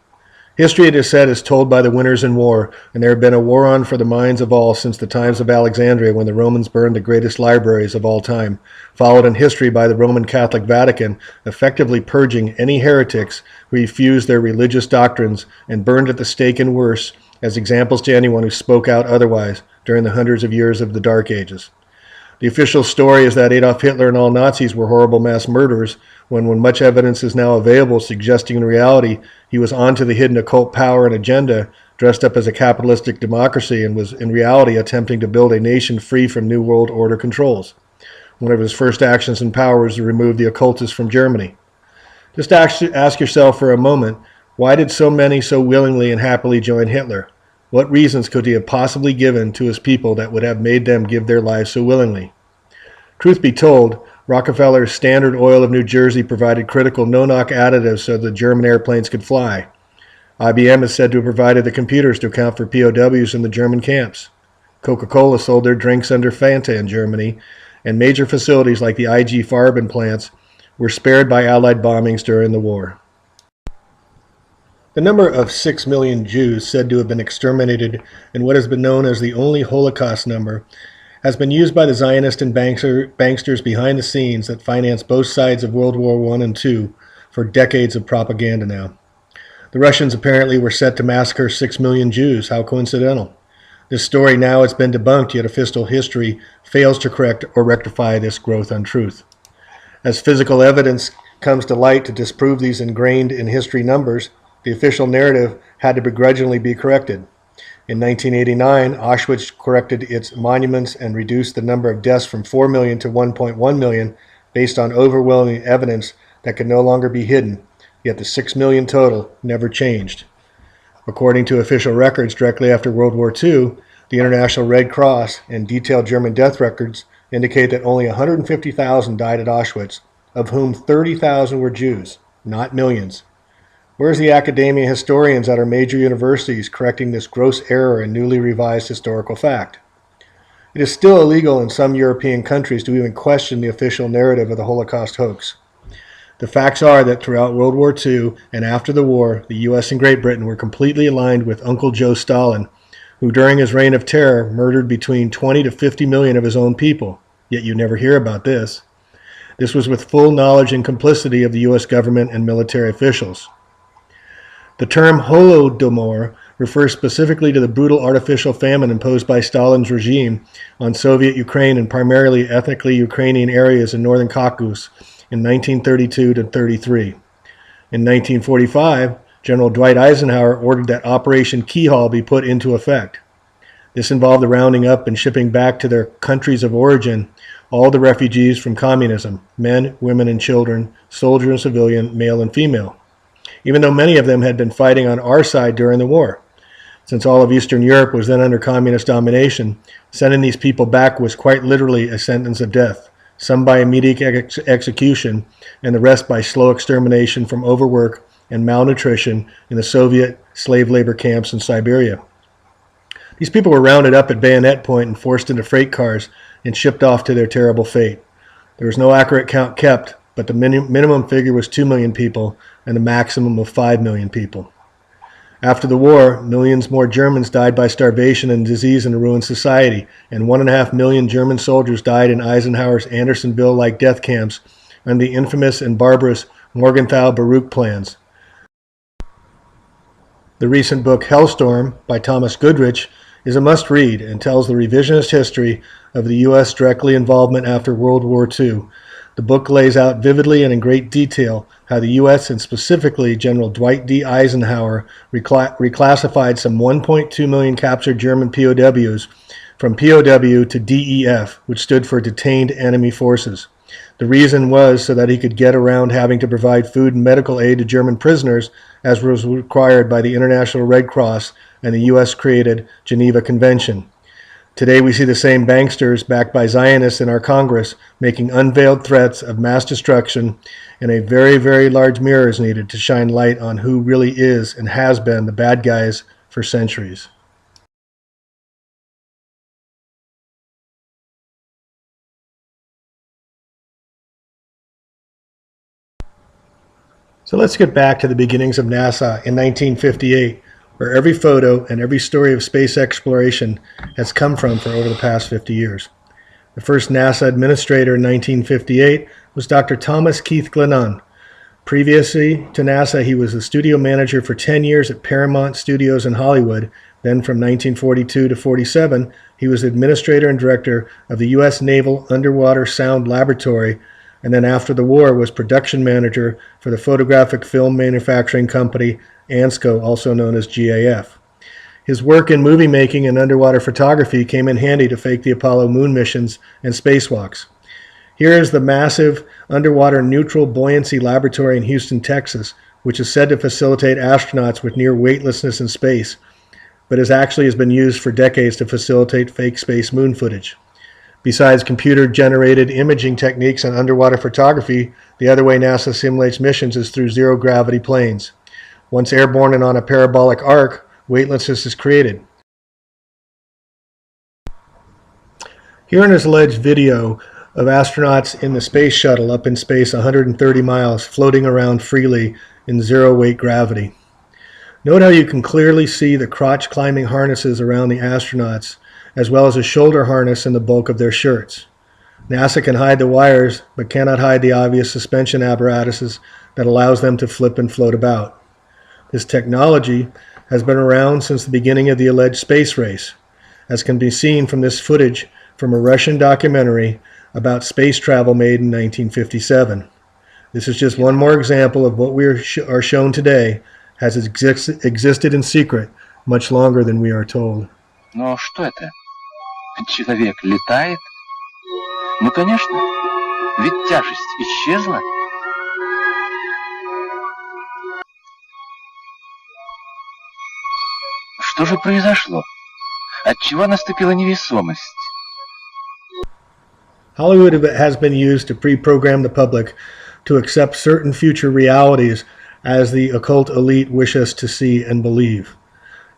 History, it is said, is told by the winners in war, and there had been a war on for the minds of all since the times of Alexandria, when the Romans burned the greatest libraries of all time, followed in history by the Roman Catholic Vatican, effectively purging any heretics who refused their religious doctrines and burned at the stake and worse as examples to anyone who spoke out otherwise during the hundreds of years of the Dark Ages. The official story is that Adolf Hitler and all Nazis were horrible mass murderers, when much evidence is now available suggesting in reality he was onto the hidden occult power and agenda, dressed up as a capitalistic democracy, and was in reality attempting to build a nation free from New World Order controls. One of his first actions in power was to remove the occultists from Germany. Just ask yourself for a moment, why did so many so willingly and happily join Hitler? What reasons could he have possibly given to his people that would have made them give their lives so willingly? Truth be told, Rockefeller's Standard Oil of New Jersey provided critical no-knock additives so the German airplanes could fly. IBM is said to have provided the computers to account for POWs in the German camps. Coca-Cola sold their drinks under Fanta in Germany, and major facilities like the IG Farben plants were spared by Allied bombings during the war. The number of 6 million Jews said to have been exterminated in what has been known as the only Holocaust number has been used by the Zionist and banksters behind the scenes that financed both sides of World War I and II for decades of propaganda now. The Russians apparently were set to massacre 6 million Jews. How coincidental. This story now has been debunked, yet official history fails to correct or rectify this gross untruth. As physical evidence comes to light to disprove these ingrained in history numbers, the official narrative had to begrudgingly be corrected. In 1989, Auschwitz corrected its monuments and reduced the number of deaths from 4 million to 1.1 million based on overwhelming evidence that could no longer be hidden, yet the 6 million total never changed. According to official records directly after World War II, the International Red Cross and detailed German death records indicate that only 150,000 died at Auschwitz, of whom 30,000 were Jews, not millions. Where's the academia historians at our major universities correcting this gross error in newly revised historical fact? It is still illegal in some European countries to even question the official narrative of the Holocaust hoax. The facts are that throughout World War II and after the war, the U.S. and Great Britain were completely aligned with Uncle Joe Stalin, who during his reign of terror murdered between 20 to 50 million of his own people. Yet you never hear about this. This was with full knowledge and complicity of the U.S. government and military officials. The term Holodomor refers specifically to the brutal artificial famine imposed by Stalin's regime on Soviet Ukraine and primarily ethnically Ukrainian areas in northern Caucasus in 1932 to 33. In 1945, General Dwight Eisenhower ordered that Operation Keyhole be put into effect. This involved the rounding up and shipping back to their countries of origin all the refugees from communism, men, women, and children, soldier and civilian, male and female, even though many of them had been fighting on our side during the war. Since all of Eastern Europe was then under communist domination, sending these people back was quite literally a sentence of death, some by immediate execution and the rest by slow extermination from overwork and malnutrition in the Soviet slave labor camps in Siberia. These people were rounded up at bayonet point and forced into freight cars and shipped off to their terrible fate. There was no accurate count kept, but the minimum figure was 2 million people and the maximum of 5 million people. After the war, millions more Germans died by starvation and disease in a ruined society, and 1.5 million German soldiers died in Eisenhower's Andersonville-like death camps under the infamous and barbarous Morgenthau-Baruch plans. The recent book Hellstorm by Thomas Goodrich is a must-read and tells the revisionist history of the U.S. directly involvement after World War II. The book lays out vividly and in great detail how the U.S. and specifically General Dwight D. Eisenhower reclassified some 1.2 million captured German POWs from POW to DEF, which stood for Detained Enemy Forces. The reason was so that he could get around having to provide food and medical aid to German prisoners, as was required by the International Red Cross and the U.S.-created Geneva Convention. Today we see the same banksters backed by Zionists in our Congress making unveiled threats of mass destruction, and a very, very large mirror is needed to shine light on who really is and has been the bad guys for centuries. So let's get back to the beginnings of NASA in 1958, where every photo and every story of space exploration has come from for over the past 50 years. The first NASA administrator in 1958 was Dr. Thomas Keith Glennon. Previously to NASA, he was the studio manager for 10 years at Paramount Studios in Hollywood. Then from 1942 to 47, he was administrator and director of the U.S. Naval Underwater Sound Laboratory, and then after the war was production manager for the photographic film manufacturing company ANSCO, also known as GAF. His work in movie making and underwater photography came in handy to fake the Apollo moon missions and spacewalks. Here is the massive underwater neutral buoyancy laboratory in Houston, Texas, which is said to facilitate astronauts with near weightlessness in space, but has been used for decades to facilitate fake space moon footage. Besides computer-generated imaging techniques and underwater photography, the other way NASA simulates missions is through zero-gravity planes. Once airborne and on a parabolic arc, weightlessness is created. Here in this alleged video of astronauts in the space shuttle up in space 130 miles floating around freely in zero-weight gravity. Note how you can clearly see the crotch-climbing harnesses around the astronauts, as well as a shoulder harness in the bulk of their shirts. NASA can hide the wires, but cannot hide the obvious suspension apparatuses that allows them to flip and float about. This technology has been around since the beginning of the alleged space race, as can be seen from this footage from a Russian documentary about space travel made in 1957. This is just one more example of what we are shown today has existed in secret much longer than we are told. Но что это? Человек летает? Ну, конечно, ведь тяжесть исчезла. Что же произошло? Отчего наступила невесомость? Hollywood has been used to pre-program the public to accept certain future realities as the occult elite wish us to see and believe.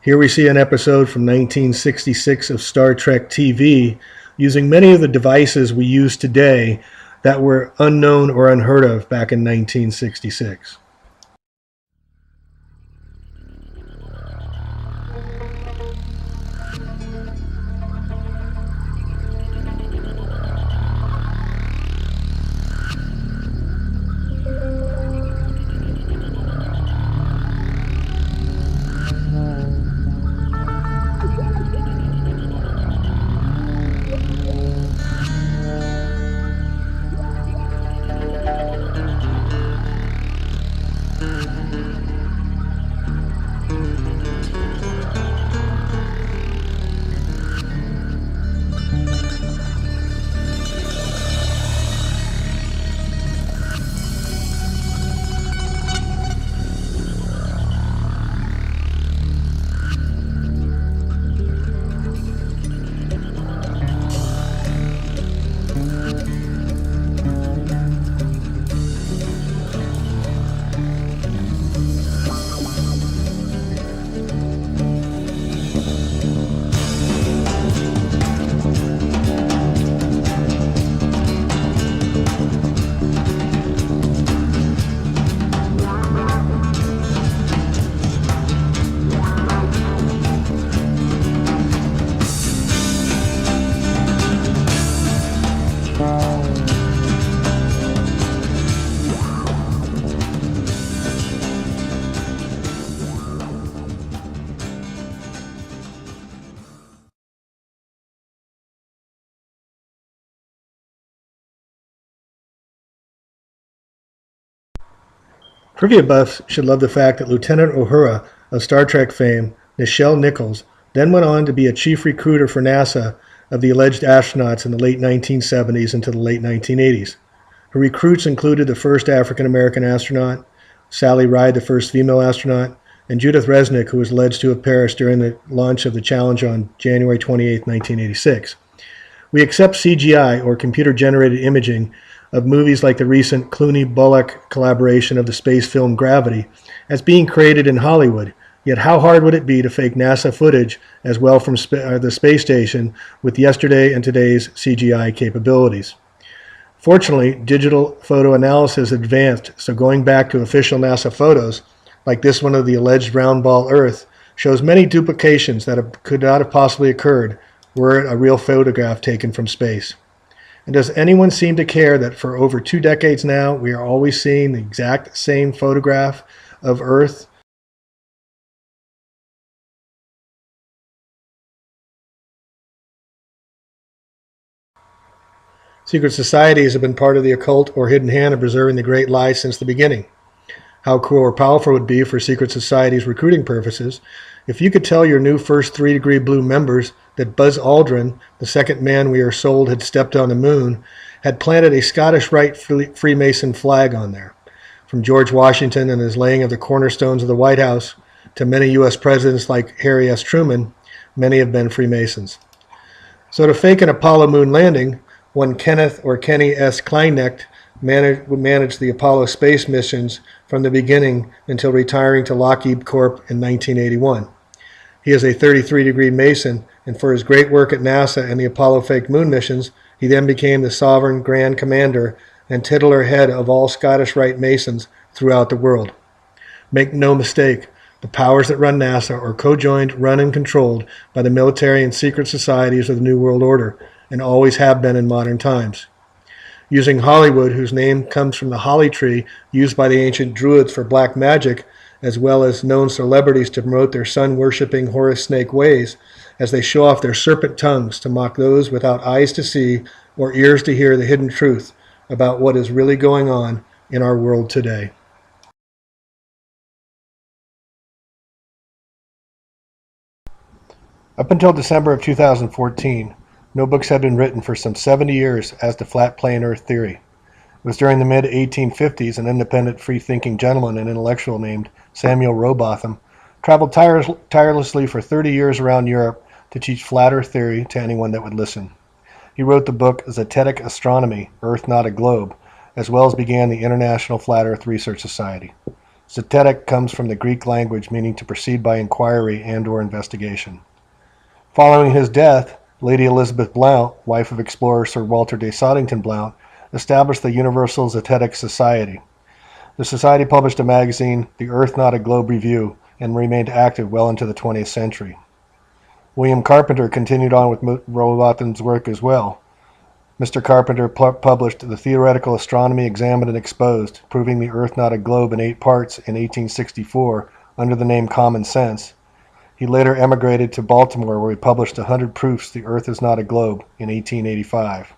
Here we see an episode from 1966 of Star Trek TV using many of the devices we use today that were unknown or unheard of back in 1966. Trivia buffs should love the fact that Lieutenant Uhura of Star Trek fame, Nichelle Nichols, then went on to be a chief recruiter for NASA of the alleged astronauts in the late 1970s into the late 1980s. Her recruits included the first African-American astronaut, Sally Ride, the first female astronaut, and Judith Resnick, who was alleged to have perished during the launch of the Challenger on January 28, 1986. We accept CGI, or computer-generated imaging, of movies like the recent Clooney-Bullock collaboration of the space film Gravity as being created in Hollywood, yet how hard would it be to fake NASA footage as well from the space station with yesterday and today's CGI capabilities? Fortunately, digital photo analysis advanced, so going back to official NASA photos, like this one of the alleged round ball Earth, shows many duplications that could not have possibly occurred were it a real photograph taken from space. And does anyone seem to care that for over 2 decades now, we are always seeing the exact same photograph of Earth? Secret societies have been part of the occult or hidden hand of preserving the great lie since the beginning. How cool or powerful it would be for secret societies' recruiting purposes if you could tell your new first 3-degree blue members that Buzz Aldrin, the second man we are sold had stepped on the moon, had planted a Scottish Rite Freemason flag on there. From George Washington and his laying of the cornerstones of the White House to many U.S. presidents like Harry S. Truman, many have been Freemasons. So to fake an Apollo moon landing, one Kenneth or Kenny S. Kleinecht managed the Apollo space missions from the beginning until retiring to Lockheed Corp in 1981. He is a 33-degree Mason, and for his great work at NASA and the Apollo fake moon missions, he then became the sovereign Grand Commander and titular head of all Scottish Rite Masons throughout the world. Make no mistake, the powers that run NASA are co-joined, run, and controlled by the military and secret societies of the New World Order, and always have been in modern times. using Hollywood, whose name comes from the holly tree used by the ancient Druids for black magic, as well as known celebrities to promote their sun-worshipping Horus snake ways, as they show off their serpent tongues to mock those without eyes to see or ears to hear the hidden truth about what is really going on in our world today. Up until December of 2014, no books had been written for some 70 years as to flat plane Earth theory. It was during the mid-1850s an independent, free-thinking gentleman and intellectual named Samuel Rowbotham traveled tirelessly for 30 years around Europe to teach flat Earth theory to anyone that would listen. He wrote the book Zetetic Astronomy, Earth Not a Globe, as well as began the International Flat Earth Research Society. Zetetic comes from the Greek language meaning to proceed by inquiry and/or investigation. Following his death, Lady Elizabeth Blount, wife of explorer Sir Walter de Soddington Blount, established the Universal Zetetic Society. The society published a magazine, the Earth Not a Globe Review, and remained active well into the 20th century. William Carpenter continued on with Rowbotham's work as well. Mr. Carpenter published The Theoretical Astronomy Examined and Exposed, proving the Earth Not a Globe in 8 parts in 1864 under the name Common Sense. He later emigrated to Baltimore, where he published 100 Proofs the Earth is Not a Globe in 1885.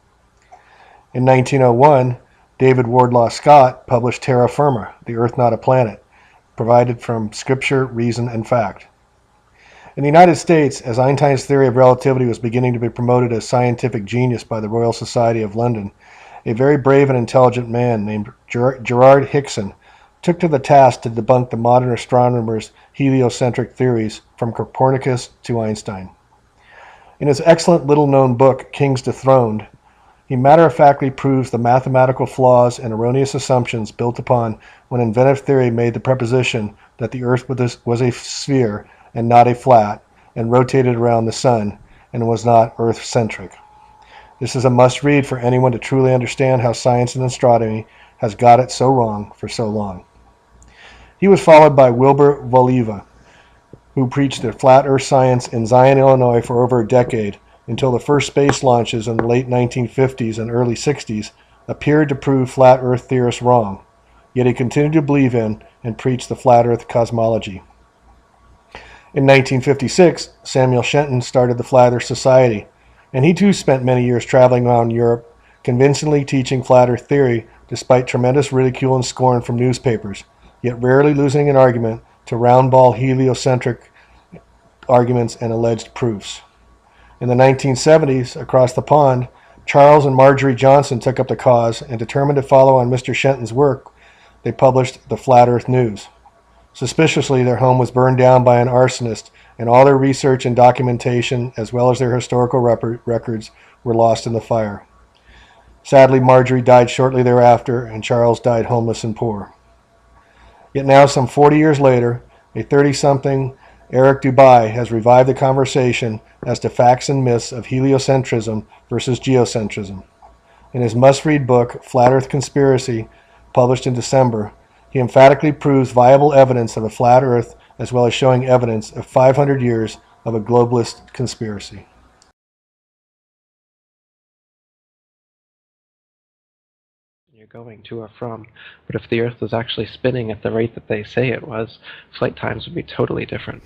In 1901, David Wardlaw Scott published Terra Firma, the Earth Not a Planet, provided from Scripture, Reason, and Fact. In the United States, as Einstein's theory of relativity was beginning to be promoted as scientific genius by the Royal Society of London, a very brave and intelligent man named Gerard Hickson took to the task to debunk the modern astronomers' heliocentric theories from Copernicus to Einstein. In his excellent little-known book, Kings Dethroned, he matter-of-factly proves the mathematical flaws and erroneous assumptions built upon when inventive theory made the proposition that the Earth was a sphere and not a flat, and rotated around the sun, and was not Earth-centric. This is a must-read for anyone to truly understand how science and astronomy has got it so wrong for so long. He was followed by Wilbur Voliva, who preached the flat Earth science in Zion, Illinois for over a decade, until the first space launches in the late 1950s and early 60s appeared to prove flat Earth theorists wrong, yet he continued to believe in and preach the flat Earth cosmology. In 1956, Samuel Shenton started the Flat Earth Society, and he too spent many years traveling around Europe, convincingly teaching flat Earth theory despite tremendous ridicule and scorn from newspapers, yet rarely losing an argument to round-ball heliocentric arguments and alleged proofs. In the 1970s, across the pond, Charles and Marjorie Johnson took up the cause, and determined to follow on Mr. Shenton's work, they published the Flat Earth News. Suspiciously, their home was burned down by an arsonist, and all their research and documentation, as well as their historical records, were lost in the fire. Sadly, Marjorie died shortly thereafter, and Charles died homeless and poor. Yet now, some 40 years later, a 30-something Eric Dubay has revived the conversation as to facts and myths of heliocentrism versus geocentrism. In his must-read book, Flat Earth Conspiracy, published in December, he emphatically proves viable evidence of a flat Earth, as well as showing evidence of 500 years of a globalist conspiracy. You're going to or from, but if the Earth was actually spinning at the rate that they say it was, flight times would be totally different.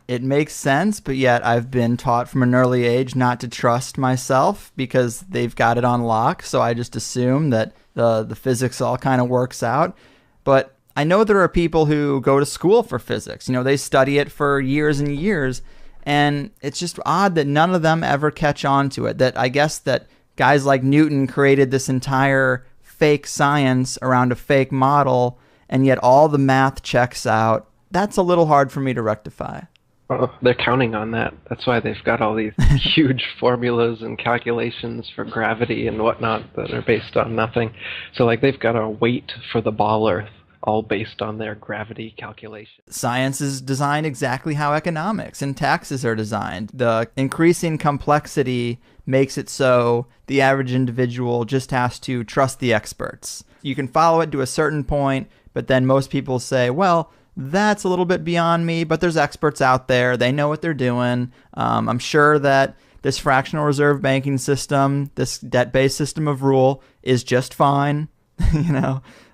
It makes sense, but yet I've been taught from an early age not to trust myself because they've got it on lock, so I just assume that the physics all kind of works out. But I know there are people who go to school for physics. You know, they study it for years and years, and it's just odd that none of them ever catch on to it. That I guess that guys like Newton created this entire fake science around a fake model, and yet all the math checks out. That's a little hard for me to rectify. Well, they're counting on that. That's why they've got all these huge formulas and calculations for gravity and whatnot that are based on nothing. So, like, they've got a weight for the ball Earth, all based on their gravity calculations. Science is designed exactly how economics and taxes are designed. The increasing complexity makes it so the average individual just has to trust the experts. You can follow it to a certain point, but then most people say, well, that's a little bit beyond me, but there's experts out there. They know what they're doing. I'm sure that this fractional reserve banking system, this debt-based system of rule is just fine.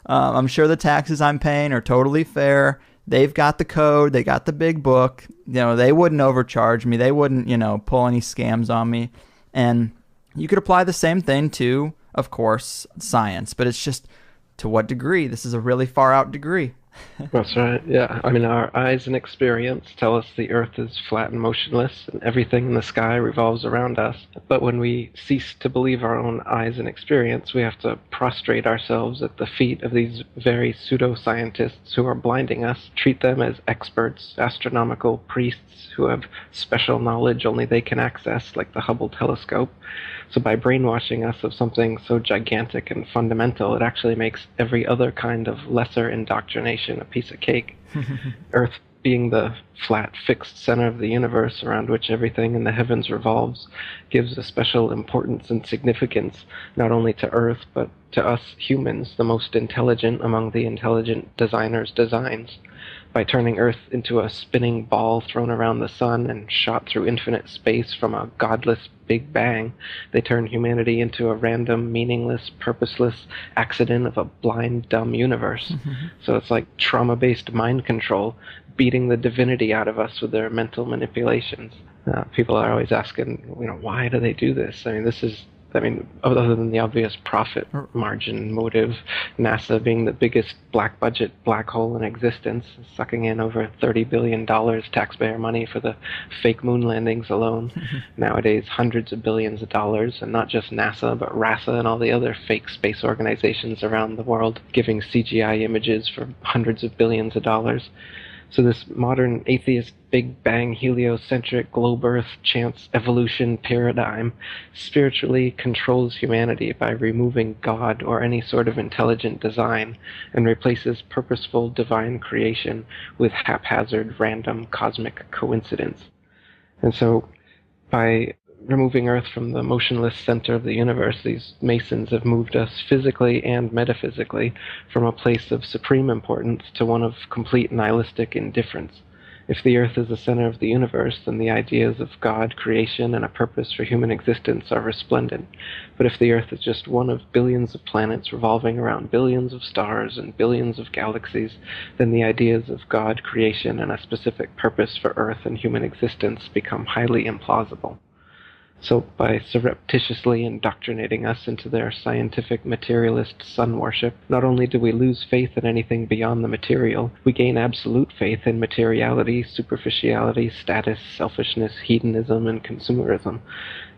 I'm sure the taxes I'm paying are totally fair. They've got the code. They got the big book. They wouldn't overcharge me. They wouldn't, pull any scams on me. And you could apply the same thing to, of course, science. But it's just, to what degree? This is a really far out degree. That's right, yeah. I mean, our eyes and experience tell us the Earth is flat and motionless, and everything in the sky revolves around us. But when we cease to believe our own eyes and experience, we have to prostrate ourselves at the feet of these very pseudoscientists who are blinding us, treat them as experts, astronomical priests who have special knowledge only they can access, like the Hubble telescope. So by brainwashing us of something so gigantic and fundamental, it actually makes every other kind of lesser indoctrination a piece of cake. Earth being the flat, fixed center of the universe around which everything in the heavens revolves gives a special importance and significance not only to Earth, but to us humans, the most intelligent among the intelligent designers' designs. By turning Earth into a spinning ball thrown around the sun and shot through infinite space from a godless Big Bang, they turn humanity into a random, meaningless, purposeless accident of a blind, dumb universe. So it's like trauma-based mind control, beating the divinity out of us with their mental manipulations. People are always asking, why do they do this? Other than the obvious profit margin motive, NASA being the biggest black budget black hole in existence, sucking in over $30 billion taxpayer money for the fake moon landings alone. Nowadays, hundreds of billions of dollars, and not just NASA, but RASA and all the other fake space organizations around the world, giving CGI images for hundreds of billions of dollars. So this modern atheist Big Bang heliocentric globe Earth chance evolution paradigm spiritually controls humanity by removing God or any sort of intelligent design and replaces purposeful divine creation with haphazard random cosmic coincidence. And so by removing Earth from the motionless center of the universe, these Masons have moved us physically and metaphysically from a place of supreme importance to one of complete nihilistic indifference. If the Earth is the center of the universe, then the ideas of God, creation, and a purpose for human existence are resplendent. But if the Earth is just one of billions of planets revolving around billions of stars and billions of galaxies, then the ideas of God, creation, and a specific purpose for Earth and human existence become highly implausible. So by surreptitiously indoctrinating us into their scientific materialist sun worship, not only do we lose faith in anything beyond the material, we gain absolute faith in materiality, superficiality, status, selfishness, hedonism, and consumerism.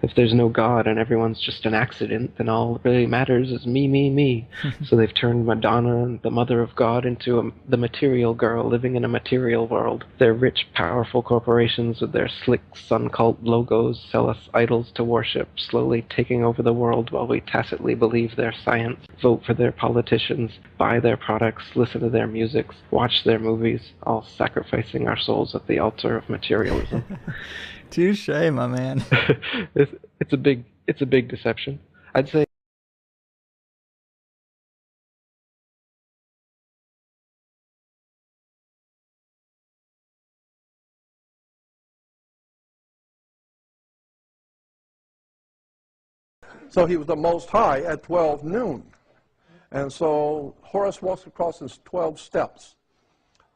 If there's no God and everyone's just an accident, then all that really matters is me, me, me. So they've turned Madonna, the mother of God, into the material girl living in a material world. Their rich, powerful corporations with their slick sun cult logos sell us idols to worship, slowly taking over the world while we tacitly believe their science, vote for their politicians, buy their products, listen to their music, watch their movies, all sacrificing our souls at the altar of materialism. Touche, my man. It's a big deception. I'd say. So he was the Most High at 12 noon. And so Horus walks across his 12 steps.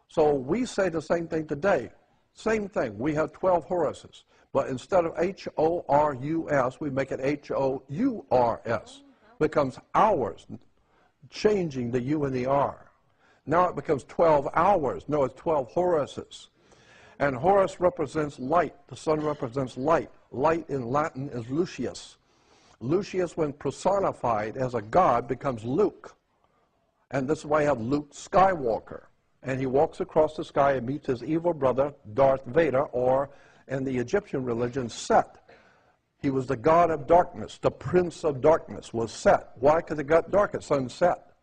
So we say the same thing today. Same thing. We have 12 Horuses. But instead of H-O-R-U-S, we make it H-O-U-R-S. Becomes hours, changing the U and the R. Now it becomes 12 hours. No, it's 12 Horuses. And Horus represents light. The sun represents light. Light in Latin is Lucius. Lucius, when personified as a god, becomes Luke. And this is why you have Luke Skywalker. And he walks across the sky and meets his evil brother, Darth Vader, or in the Egyptian religion, Set. He was the god of darkness. The prince of darkness was Set. Why? Because it got dark at sunset.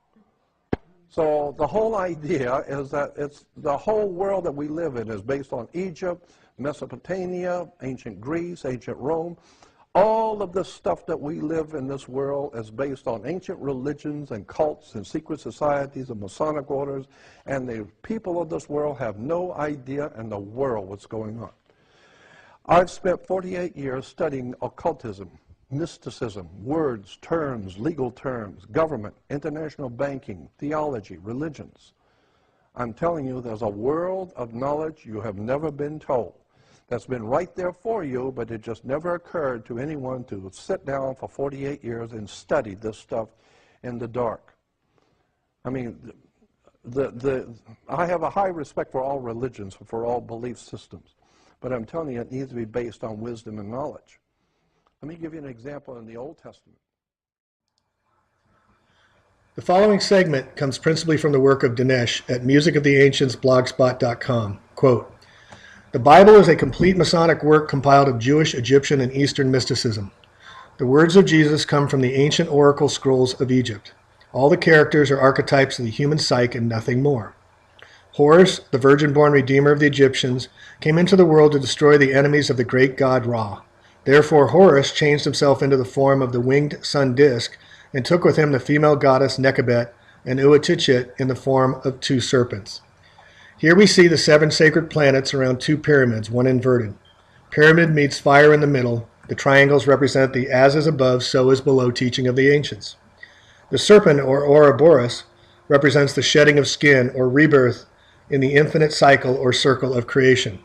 So the whole idea is that it's the whole world that we live in is based on Egypt, Mesopotamia, ancient Greece, ancient Rome. All of the stuff that we live in this world is based on ancient religions and cults and secret societies and Masonic orders, and the people of this world have no idea in the world what's going on. I've spent 48 years studying occultism, mysticism, words, terms, legal terms, government, international banking, theology, religions. I'm telling you, there's a world of knowledge you have never been told. That's been right there for you, but it just never occurred to anyone to sit down for 48 years and study this stuff in the dark. I mean, I have a high respect for all religions, for all belief systems, but I'm telling you, it needs to be based on wisdom and knowledge. Let me give you an example in the Old Testament. The following segment comes principally from the work of Dinesh at musicoftheancientsblogspot.com. Quote, "The Bible is a complete Masonic work compiled of Jewish, Egyptian, and Eastern mysticism. The words of Jesus come from the ancient oracle scrolls of Egypt. All the characters are archetypes of the human psyche and nothing more. Horus, the virgin-born redeemer of the Egyptians, came into the world to destroy the enemies of the great god Ra. Therefore Horus changed himself into the form of the winged sun disk and took with him the female goddess Nekabet and Uatitchit in the form of two serpents. Here we see the 7 sacred planets around 2 pyramids, one inverted. Pyramid meets fire in the middle. The triangles represent the as is above, so is below teaching of the ancients. The serpent, or Ouroboros, represents the shedding of skin, or rebirth, in the infinite cycle or circle of creation.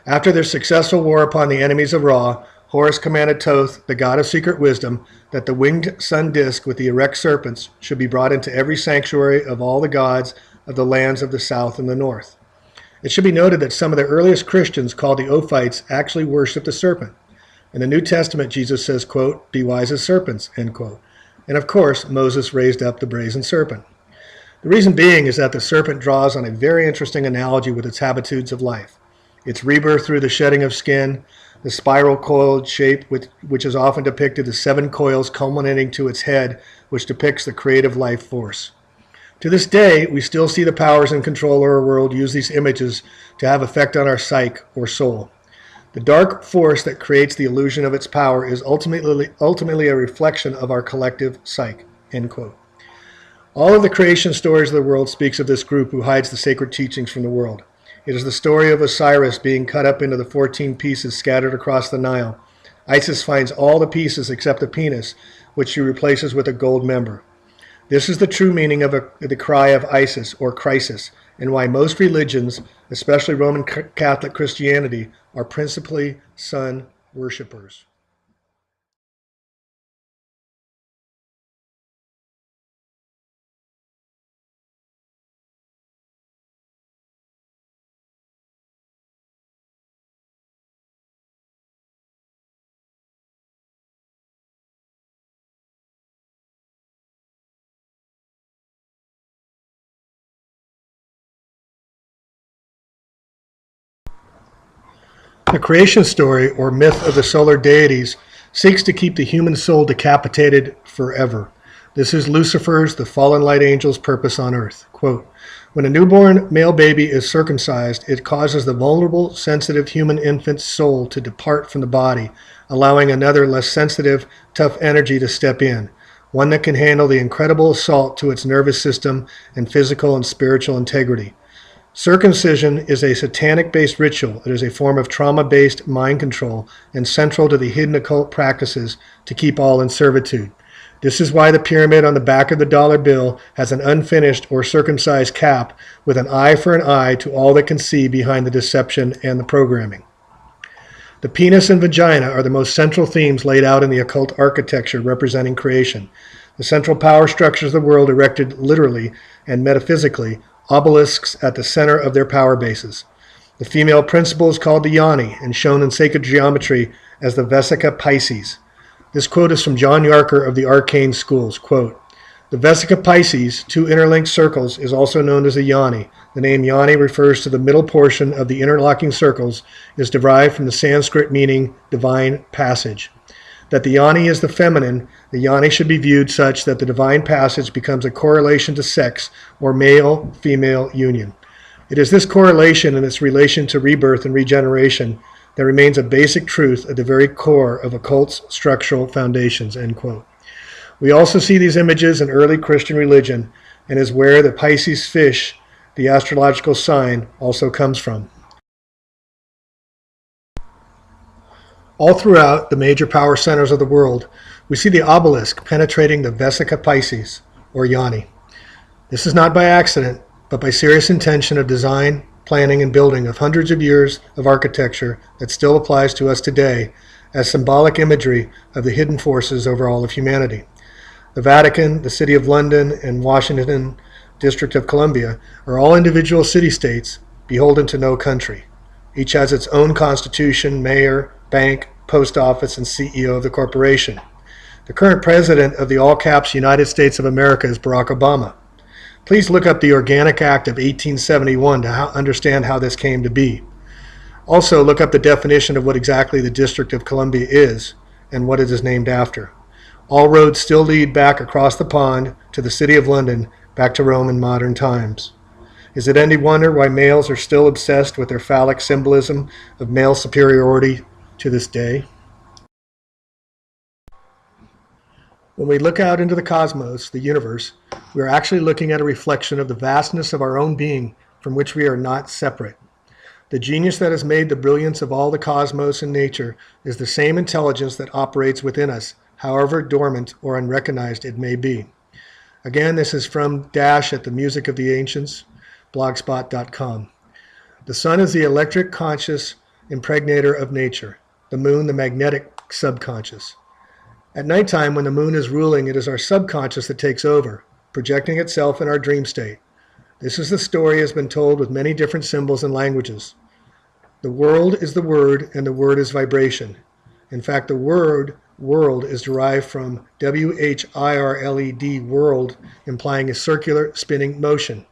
After their successful war upon the enemies of Ra, Horus commanded Thoth, the god of secret wisdom, that the winged sun disk with the erect serpents should be brought into every sanctuary of all the gods of the lands of the south and the north. It should be noted that some of the earliest Christians, called the Ophites, actually worshiped the serpent. In the New Testament, Jesus says, quote, 'Be wise as serpents,' end quote. And of course, Moses raised up the brazen serpent. The reason being is that the serpent draws on a very interesting analogy with its habitudes of life. Its rebirth through the shedding of skin, the spiral coiled shape which is often depicted as 7 coils culminating to its head, which depicts the creative life force. To this day, we still see the powers in control of our world use these images to have effect on our psyche or soul. The dark force that creates the illusion of its power is ultimately a reflection of our collective psyche." End quote. All of the creation stories of the world speaks of this group who hides the sacred teachings from the world. It is the story of Osiris being cut up into the 14 pieces scattered across the Nile. Isis finds all the pieces except the penis, which she replaces with a gold member. This is the true meaning of the cry of Isis or crisis, and why most religions, especially Roman Catholic Christianity, are principally sun worshippers. The creation story, or myth of the solar deities, seeks to keep the human soul decapitated forever. This is Lucifer's, the fallen light angel's, purpose on earth. Quote, "When a newborn male baby is circumcised, it causes the vulnerable, sensitive human infant's soul to depart from the body, allowing another less sensitive, tough energy to step in, one that can handle the incredible assault to its nervous system and physical and spiritual integrity. Circumcision is a satanic-based ritual. It is a form of trauma-based mind control and central to the hidden occult practices to keep all in servitude. This is why the pyramid on the back of the dollar bill has an unfinished or circumcised cap with an eye for an eye to all that can see behind the deception and the programming. The penis and vagina are the most central themes laid out in the occult architecture representing creation. The central power structures of the world erected literally and metaphysically, obelisks at the center of their power bases. The female principle is called the Yoni and shown in sacred geometry as the Vesica Pisces. This quote is from John Yarker of the Arcane Schools. Quote, "The Vesica Pisces, 2 interlinked circles, is also known as a Yoni. The name Yoni refers to the middle portion of the interlocking circles, is derived from the Sanskrit meaning divine passage. That the Yoni is the feminine, the Yoni should be viewed such that the divine passage becomes a correlation to sex or male-female union. It is this correlation and its relation to rebirth and regeneration that remains a basic truth at the very core of occult's structural foundations." End quote. We also see these images in early Christian religion and is where the Pisces fish, the astrological sign, also comes from. All throughout the major power centers of the world, we see the obelisk penetrating the Vesica Pisces, or Yoni. This is not by accident, but by serious intention of design, planning, and building of hundreds of years of architecture that still applies to us today as symbolic imagery of the hidden forces over all of humanity. The Vatican, the City of London, and Washington, District of Columbia are all individual city-states beholden to no country. Each has its own constitution, mayor, bank, post office, and CEO of the corporation. The current president of the all-caps United States of America is Barack Obama. Please look up the Organic Act of 1871 to understand how this came to be. Also, look up the definition of what exactly the District of Columbia is and what it is named after. All roads still lead back across the pond to the City of London, back to Rome in modern times. Is it any wonder why males are still obsessed with their phallic symbolism of male superiority to this day? When we look out into the cosmos, the universe, we are actually looking at a reflection of the vastness of our own being from which we are not separate. The genius that has made the brilliance of all the cosmos and nature is the same intelligence that operates within us, however dormant or unrecognized it may be. Again, this is from Dash at the Music of the Ancients, blogspot.com. The sun is the electric conscious impregnator of nature, the moon the magnetic subconscious. At nighttime, when the moon is ruling, it is our subconscious that takes over, projecting itself in our dream state. This is the story has been told with many different symbols and languages. The world is the word, and the word is vibration. In fact, the word world is derived from W-H-I-R-L-E-D, world, implying a circular spinning motion.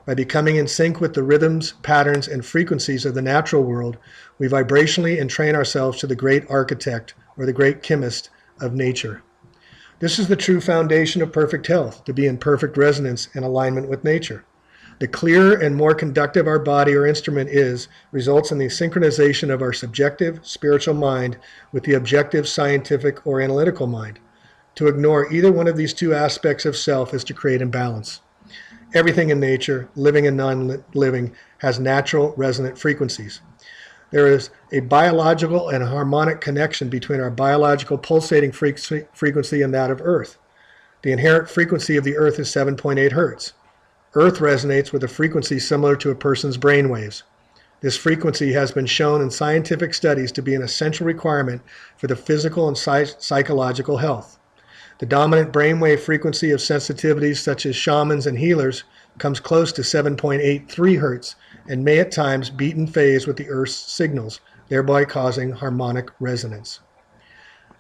By becoming in sync with the rhythms, patterns, and frequencies of the natural world, we vibrationally entrain ourselves to the great architect or the great chemist of nature. This is the true foundation of perfect health, to be in perfect resonance and alignment with nature. The clearer and more conductive our body or instrument is, results in the synchronization of our subjective, spiritual mind with the objective, scientific, or analytical mind. To ignore either one of these two aspects of self is to create imbalance. Everything in nature, living and non-living, has natural resonant frequencies. There is a biological and harmonic connection between our biological pulsating frequency and that of Earth. The inherent frequency of the Earth is 7.8 hertz. Earth resonates with a frequency similar to a person's brain waves. This frequency has been shown in scientific studies to be an essential requirement for the physical and psychological health. The dominant brainwave frequency of sensitivities such as shamans and healers comes close to 7.83 hertz and may at times beat in phase with the Earth's signals, thereby causing harmonic resonance.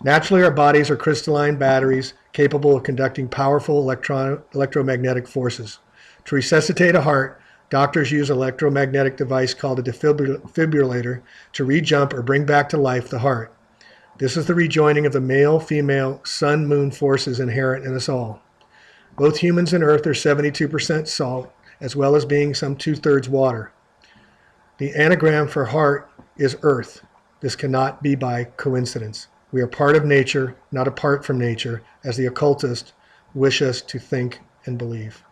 Naturally, our bodies are crystalline batteries capable of conducting powerful electromagnetic forces. To resuscitate a heart, doctors use an electromagnetic device called a defibrillator to re-jump or bring back to life the heart. This is the rejoining of the male-female sun-moon forces inherent in us all. Both humans and Earth are 72% salt, as well as being some 2/3 water. The anagram for heart is Earth. This cannot be by coincidence. We are part of nature, not apart from nature, as the occultists wish us to think and believe.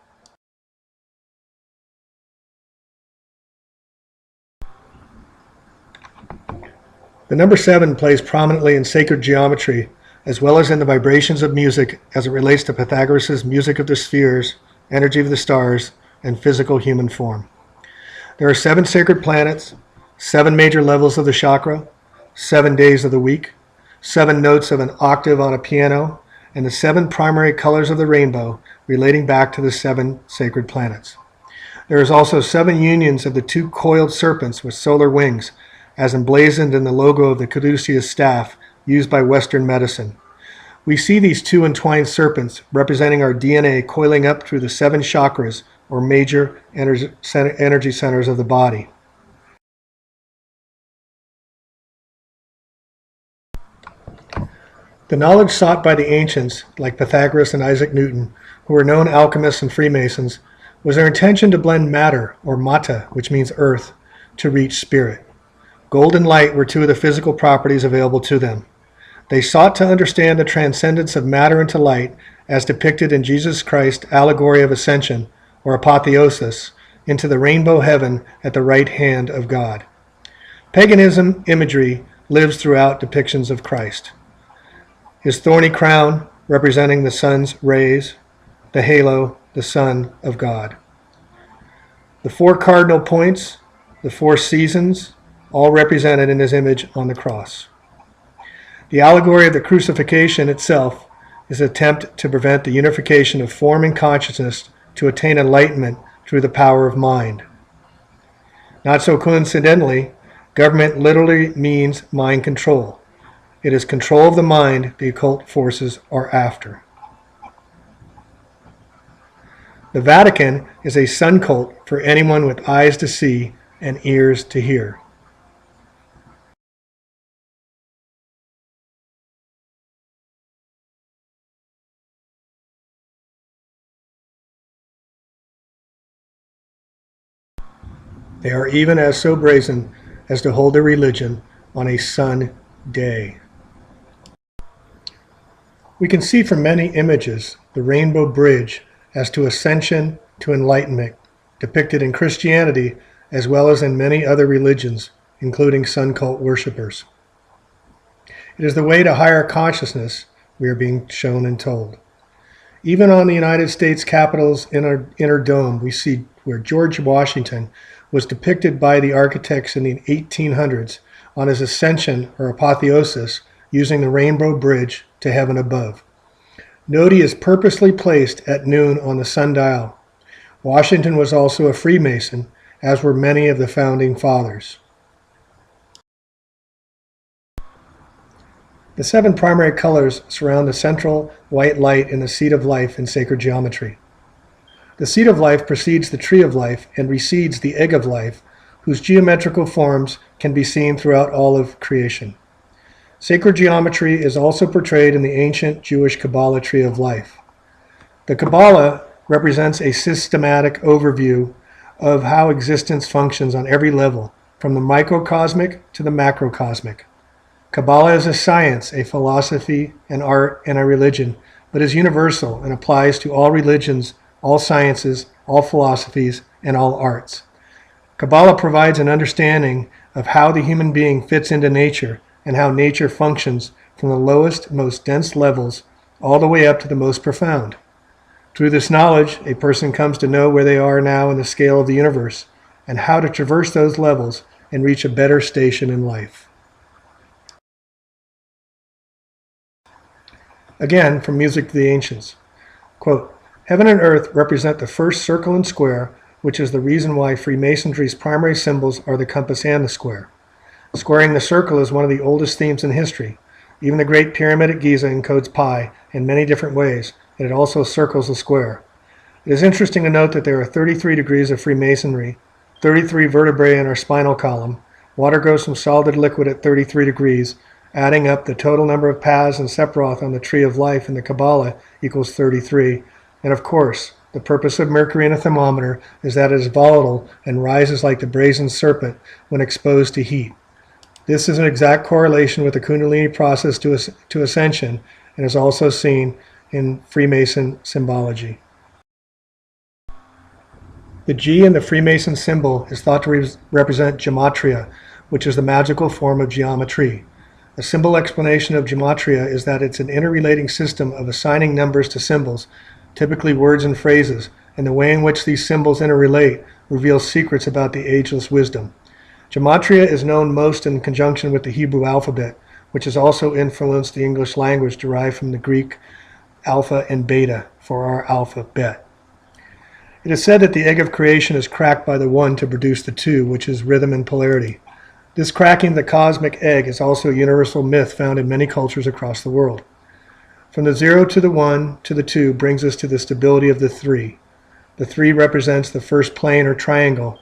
The number 7 plays prominently in sacred geometry, as well as in the vibrations of music as it relates to Pythagoras' music of the spheres, energy of the stars, and physical human form. There are 7 sacred planets, 7 major levels of the chakra, 7 days of the week, 7 notes of an octave on a piano, and the 7 primary colors of the rainbow relating back to the 7 sacred planets. There is also 7 unions of the 2 coiled serpents with solar wings, as emblazoned in the logo of the Caduceus staff used by Western medicine. We see these 2 entwined serpents representing our DNA coiling up through the 7 chakras, or major energy centers of the body. The knowledge sought by the ancients, like Pythagoras and Isaac Newton, who were known alchemists and Freemasons, was their intention to blend matter, or mata, which means earth, to reach spirit. Gold and light were 2 of the physical properties available to them. They sought to understand the transcendence of matter into light as depicted in Jesus Christ's allegory of ascension, or apotheosis, into the rainbow heaven at the right hand of God. Paganism imagery lives throughout depictions of Christ. His thorny crown representing the sun's rays, the halo, the Son of God. The four cardinal points, the four seasons, all represented in his image on the cross. The allegory of the crucifixion itself is an attempt to prevent the unification of form and consciousness to attain enlightenment through the power of mind. Not so coincidentally, government literally means mind control. It is control of the mind the occult forces are after. The Vatican is a sun cult for anyone with eyes to see and ears to hear. They are even as so brazen as to hold their religion on a sun day. We can see from many images the rainbow bridge as to ascension to enlightenment, depicted in Christianity as well as in many other religions, including sun cult worshippers. It is the way to higher consciousness, we are being shown and told. Even on the United States Capitol's inner dome, we see where George Washington was depicted by the architects in the 1800s on his ascension or apotheosis using the rainbow bridge to heaven above. Note he is purposely placed at noon on the sundial. Washington was also a Freemason, as were many of the founding fathers. The 7 primary colors surround the central white light in the seat of life in sacred geometry. The seed of life precedes the tree of life and recedes the egg of life, whose geometrical forms can be seen throughout all of creation. Sacred geometry is also portrayed in the ancient Jewish Kabbalah tree of life. The Kabbalah represents a systematic overview of how existence functions on every level, from the microcosmic to the macrocosmic. Kabbalah is a science, a philosophy, an art, and a religion, but is universal and applies to all religions, all sciences, all philosophies, and all arts. Kabbalah provides an understanding of how the human being fits into nature and how nature functions from the lowest, most dense levels all the way up to the most profound. Through this knowledge, a person comes to know where they are now in the scale of the universe and how to traverse those levels and reach a better station in life. Again, from Music to the Ancients, quote, "Heaven and earth represent the first circle and square, which is the reason why Freemasonry's primary symbols are the compass and the square. Squaring the circle is one of the oldest themes in history. Even the Great Pyramid at Giza encodes pi in many different ways, and it also circles the square. It is interesting to note that there are 33 degrees of Freemasonry, 33 vertebrae in our spinal column. Water goes from solid to liquid at 33 degrees. Adding up the total number of paths and Sephiroth on the tree of life in the Kabbalah equals 33. And of course, the purpose of Mercury in a thermometer is that it is volatile and rises like the brazen serpent when exposed to heat. This is an exact correlation with the Kundalini process to ascension and is also seen in Freemason symbology. The G in the Freemason symbol is thought to represent gematria, which is the magical form of geometry. A simple explanation of gematria is that it's an interrelating system of assigning numbers to symbols, typically words and phrases, and the way in which these symbols interrelate reveals secrets about the ageless wisdom. Gematria is known most in conjunction with the Hebrew alphabet, which has also influenced the English language derived from the Greek alpha and beta for our alphabet. It is said that the egg of creation is cracked by the 1 to produce the 2, which is rhythm and polarity. This cracking of the cosmic egg is also a universal myth found in many cultures across the world. From the 0 to the 1 to the 2 brings us to the stability of the 3. The 3 represents the first plane or triangle,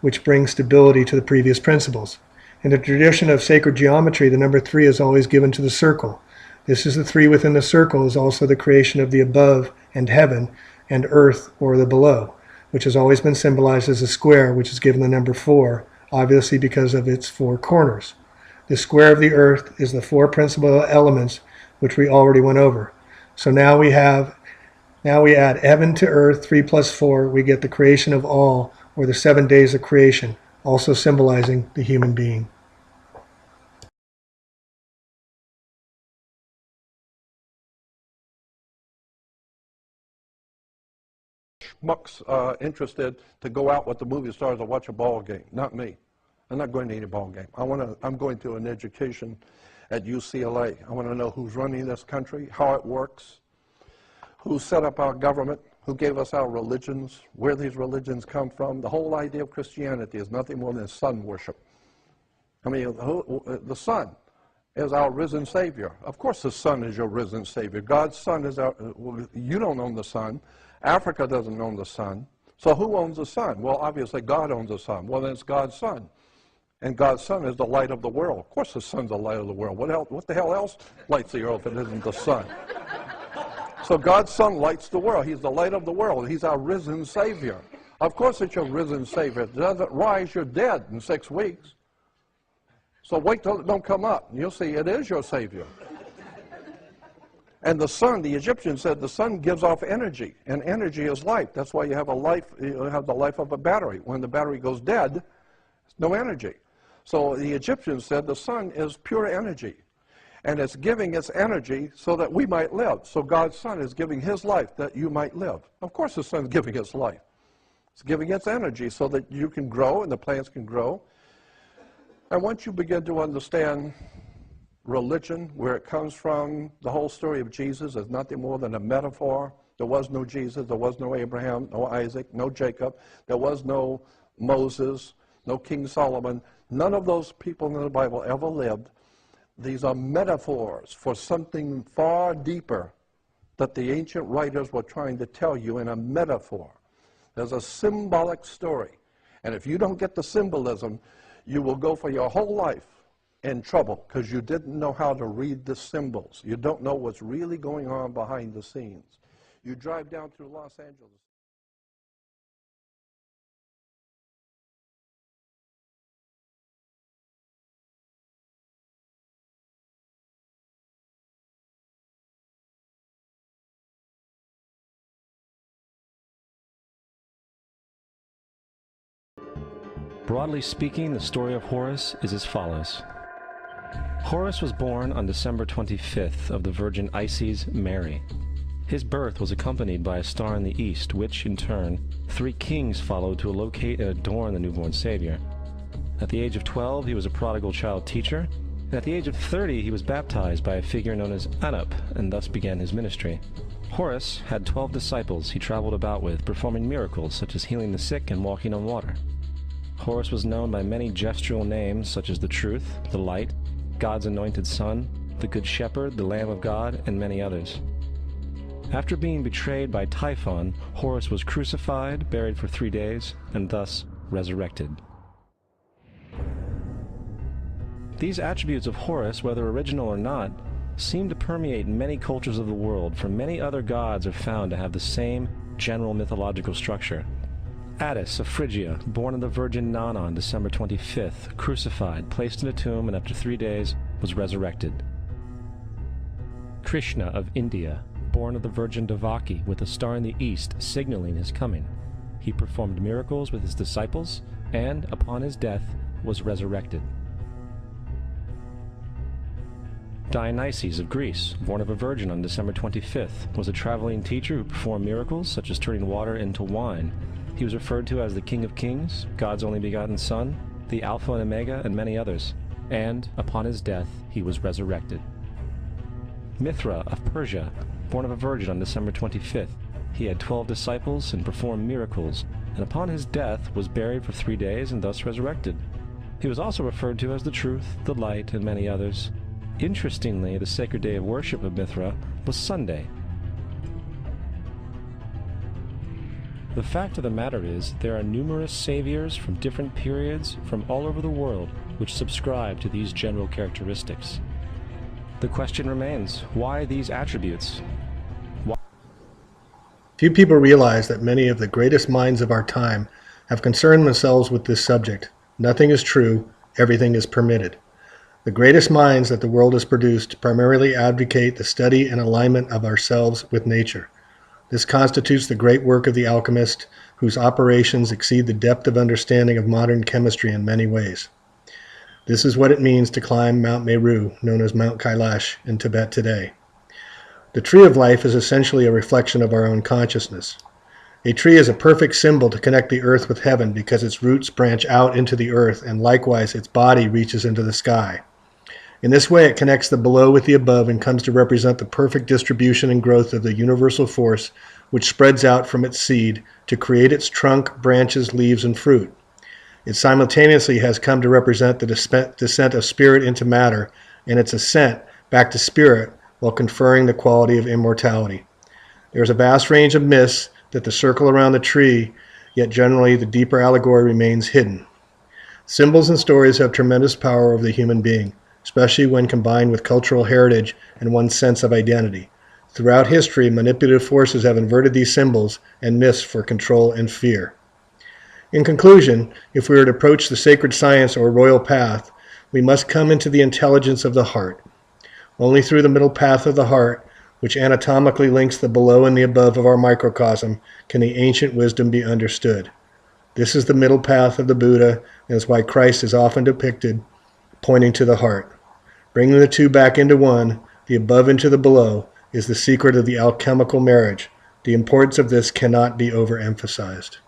which brings stability to the previous principles. In the tradition of sacred geometry, the number 3 is always given to the circle. This is the 3 within the circle is also the creation of the above and heaven and earth or the below, which has always been symbolized as a square, which is given the number 4, obviously because of its 4 corners. The square of the earth is the 4 principal elements which we already went over. So now we add heaven to earth, 3 plus 4, we get the creation of all, or the 7 days of creation, also symbolizing the human being. schmucks interested to go out with the movie stars to watch a ball game. Not me. I'm not going to any ball game. I'm going to an education at UCLA. I want to know who's running this country, how it works, who set up our government, who gave us our religions, where these religions come from. The whole idea of Christianity is nothing more than sun worship. I mean, the sun is our risen Savior. Of course the sun is your risen Savior. God's sun is our, you don't own the sun. Africa doesn't own the sun. So who owns the sun? Well, obviously God owns the sun. Well, then it's God's sun. And God's sun is the light of the world. Of course the sun's the light of the world. What the hell else lights the earth if it isn't the sun? So God's sun lights the world. He's the light of the world. He's our risen Savior. Of course it's your risen Savior. If it doesn't rise, you're dead in 6 weeks. So wait till it don't come up. And you'll see it is your Savior. And the sun, the Egyptians said the sun gives off energy. And energy is life. That's why you have the life of a battery. When the battery goes dead, there's no energy. So the Egyptians said the sun is pure energy. And it's giving its energy so that we might live. So God's sun is giving his life that you might live. Of course the sun's giving its life. It's giving its energy so that you can grow and the plants can grow. And once you begin to understand religion, where it comes from, the whole story of Jesus is nothing more than a metaphor. There was no Jesus, there was no Abraham, no Isaac, no Jacob. There was no Moses, no King Solomon. None of those people in the Bible ever lived. These are metaphors for something far deeper that the ancient writers were trying to tell you in a metaphor. There's a symbolic story. And if you don't get the symbolism, you will go for your whole life in trouble because you didn't know how to read the symbols. You don't know what's really going on behind the scenes. You drive down through Los Angeles. Broadly speaking, the story of Horus is as follows. Horus was born on December 25th of the Virgin Isis Mary. His birth was accompanied by a star in the east, which, in turn, 3 kings followed to locate and adorn the newborn Savior. At the age of 12, he was a prodigal child teacher, and at the age of 30, he was baptized by a figure known as Anup, and thus began his ministry. Horus had 12 disciples he traveled about with, performing miracles such as healing the sick and walking on water. Horus was known by many gestural names such as the Truth, the Light, God's Anointed Son, the Good Shepherd, the Lamb of God, and many others. After being betrayed by Typhon, Horus was crucified, buried for 3 days, and thus resurrected. These attributes of Horus, whether original or not, seem to permeate many cultures of the world, for many other gods are found to have the same general mythological structure. Attis of Phrygia, born of the Virgin Nana on December 25th, crucified, placed in a tomb, and after 3 days was resurrected. Krishna of India, born of the Virgin Devaki, with a star in the east signaling his coming. He performed miracles with his disciples, and, upon his death, was resurrected. Dionysius of Greece, born of a virgin on December 25th, was a traveling teacher who performed miracles such as turning water into wine. He was referred to as the King of Kings, God's only begotten Son, the Alpha and Omega, and many others. And, upon his death, he was resurrected. Mithra of Persia, born of a virgin on December 25th, he had 12 disciples and performed miracles, and upon his death was buried for 3 days and thus resurrected. He was also referred to as the Truth, the Light, and many others. Interestingly, the sacred day of worship of Mithra was Sunday. The fact of the matter is, there are numerous saviors from different periods from all over the world which subscribe to these general characteristics. The question remains, why these attributes? Few people realize that many of the greatest minds of our time have concerned themselves with this subject. Nothing is true, everything is permitted. The greatest minds that the world has produced primarily advocate the study and alignment of ourselves with nature. This constitutes the great work of the alchemist, whose operations exceed the depth of understanding of modern chemistry in many ways. This is what it means to climb Mount Meru, known as Mount Kailash in Tibet today. The tree of life is essentially a reflection of our own consciousness. A tree is a perfect symbol to connect the earth with heaven because its roots branch out into the earth and likewise its body reaches into the sky. In this way, it connects the below with the above and comes to represent the perfect distribution and growth of the universal force which spreads out from its seed to create its trunk, branches, leaves, and fruit. It simultaneously has come to represent the descent of spirit into matter and its ascent back to spirit while conferring the quality of immortality. There is a vast range of myths that the circle around the tree, yet generally the deeper allegory remains hidden. Symbols and stories have tremendous power over the human being, especially when combined with cultural heritage and one's sense of identity. Throughout history, manipulative forces have inverted these symbols and myths for control and fear. In conclusion, if we are to approach the sacred science or royal path, we must come into the intelligence of the heart. Only through the middle path of the heart, which anatomically links the below and the above of our microcosm, can the ancient wisdom be understood. This is the middle path of the Buddha, and is why Christ is often depicted pointing to the heart. Bringing the two back into one, the above into the below, is the secret of the alchemical marriage. The importance of this cannot be overemphasized.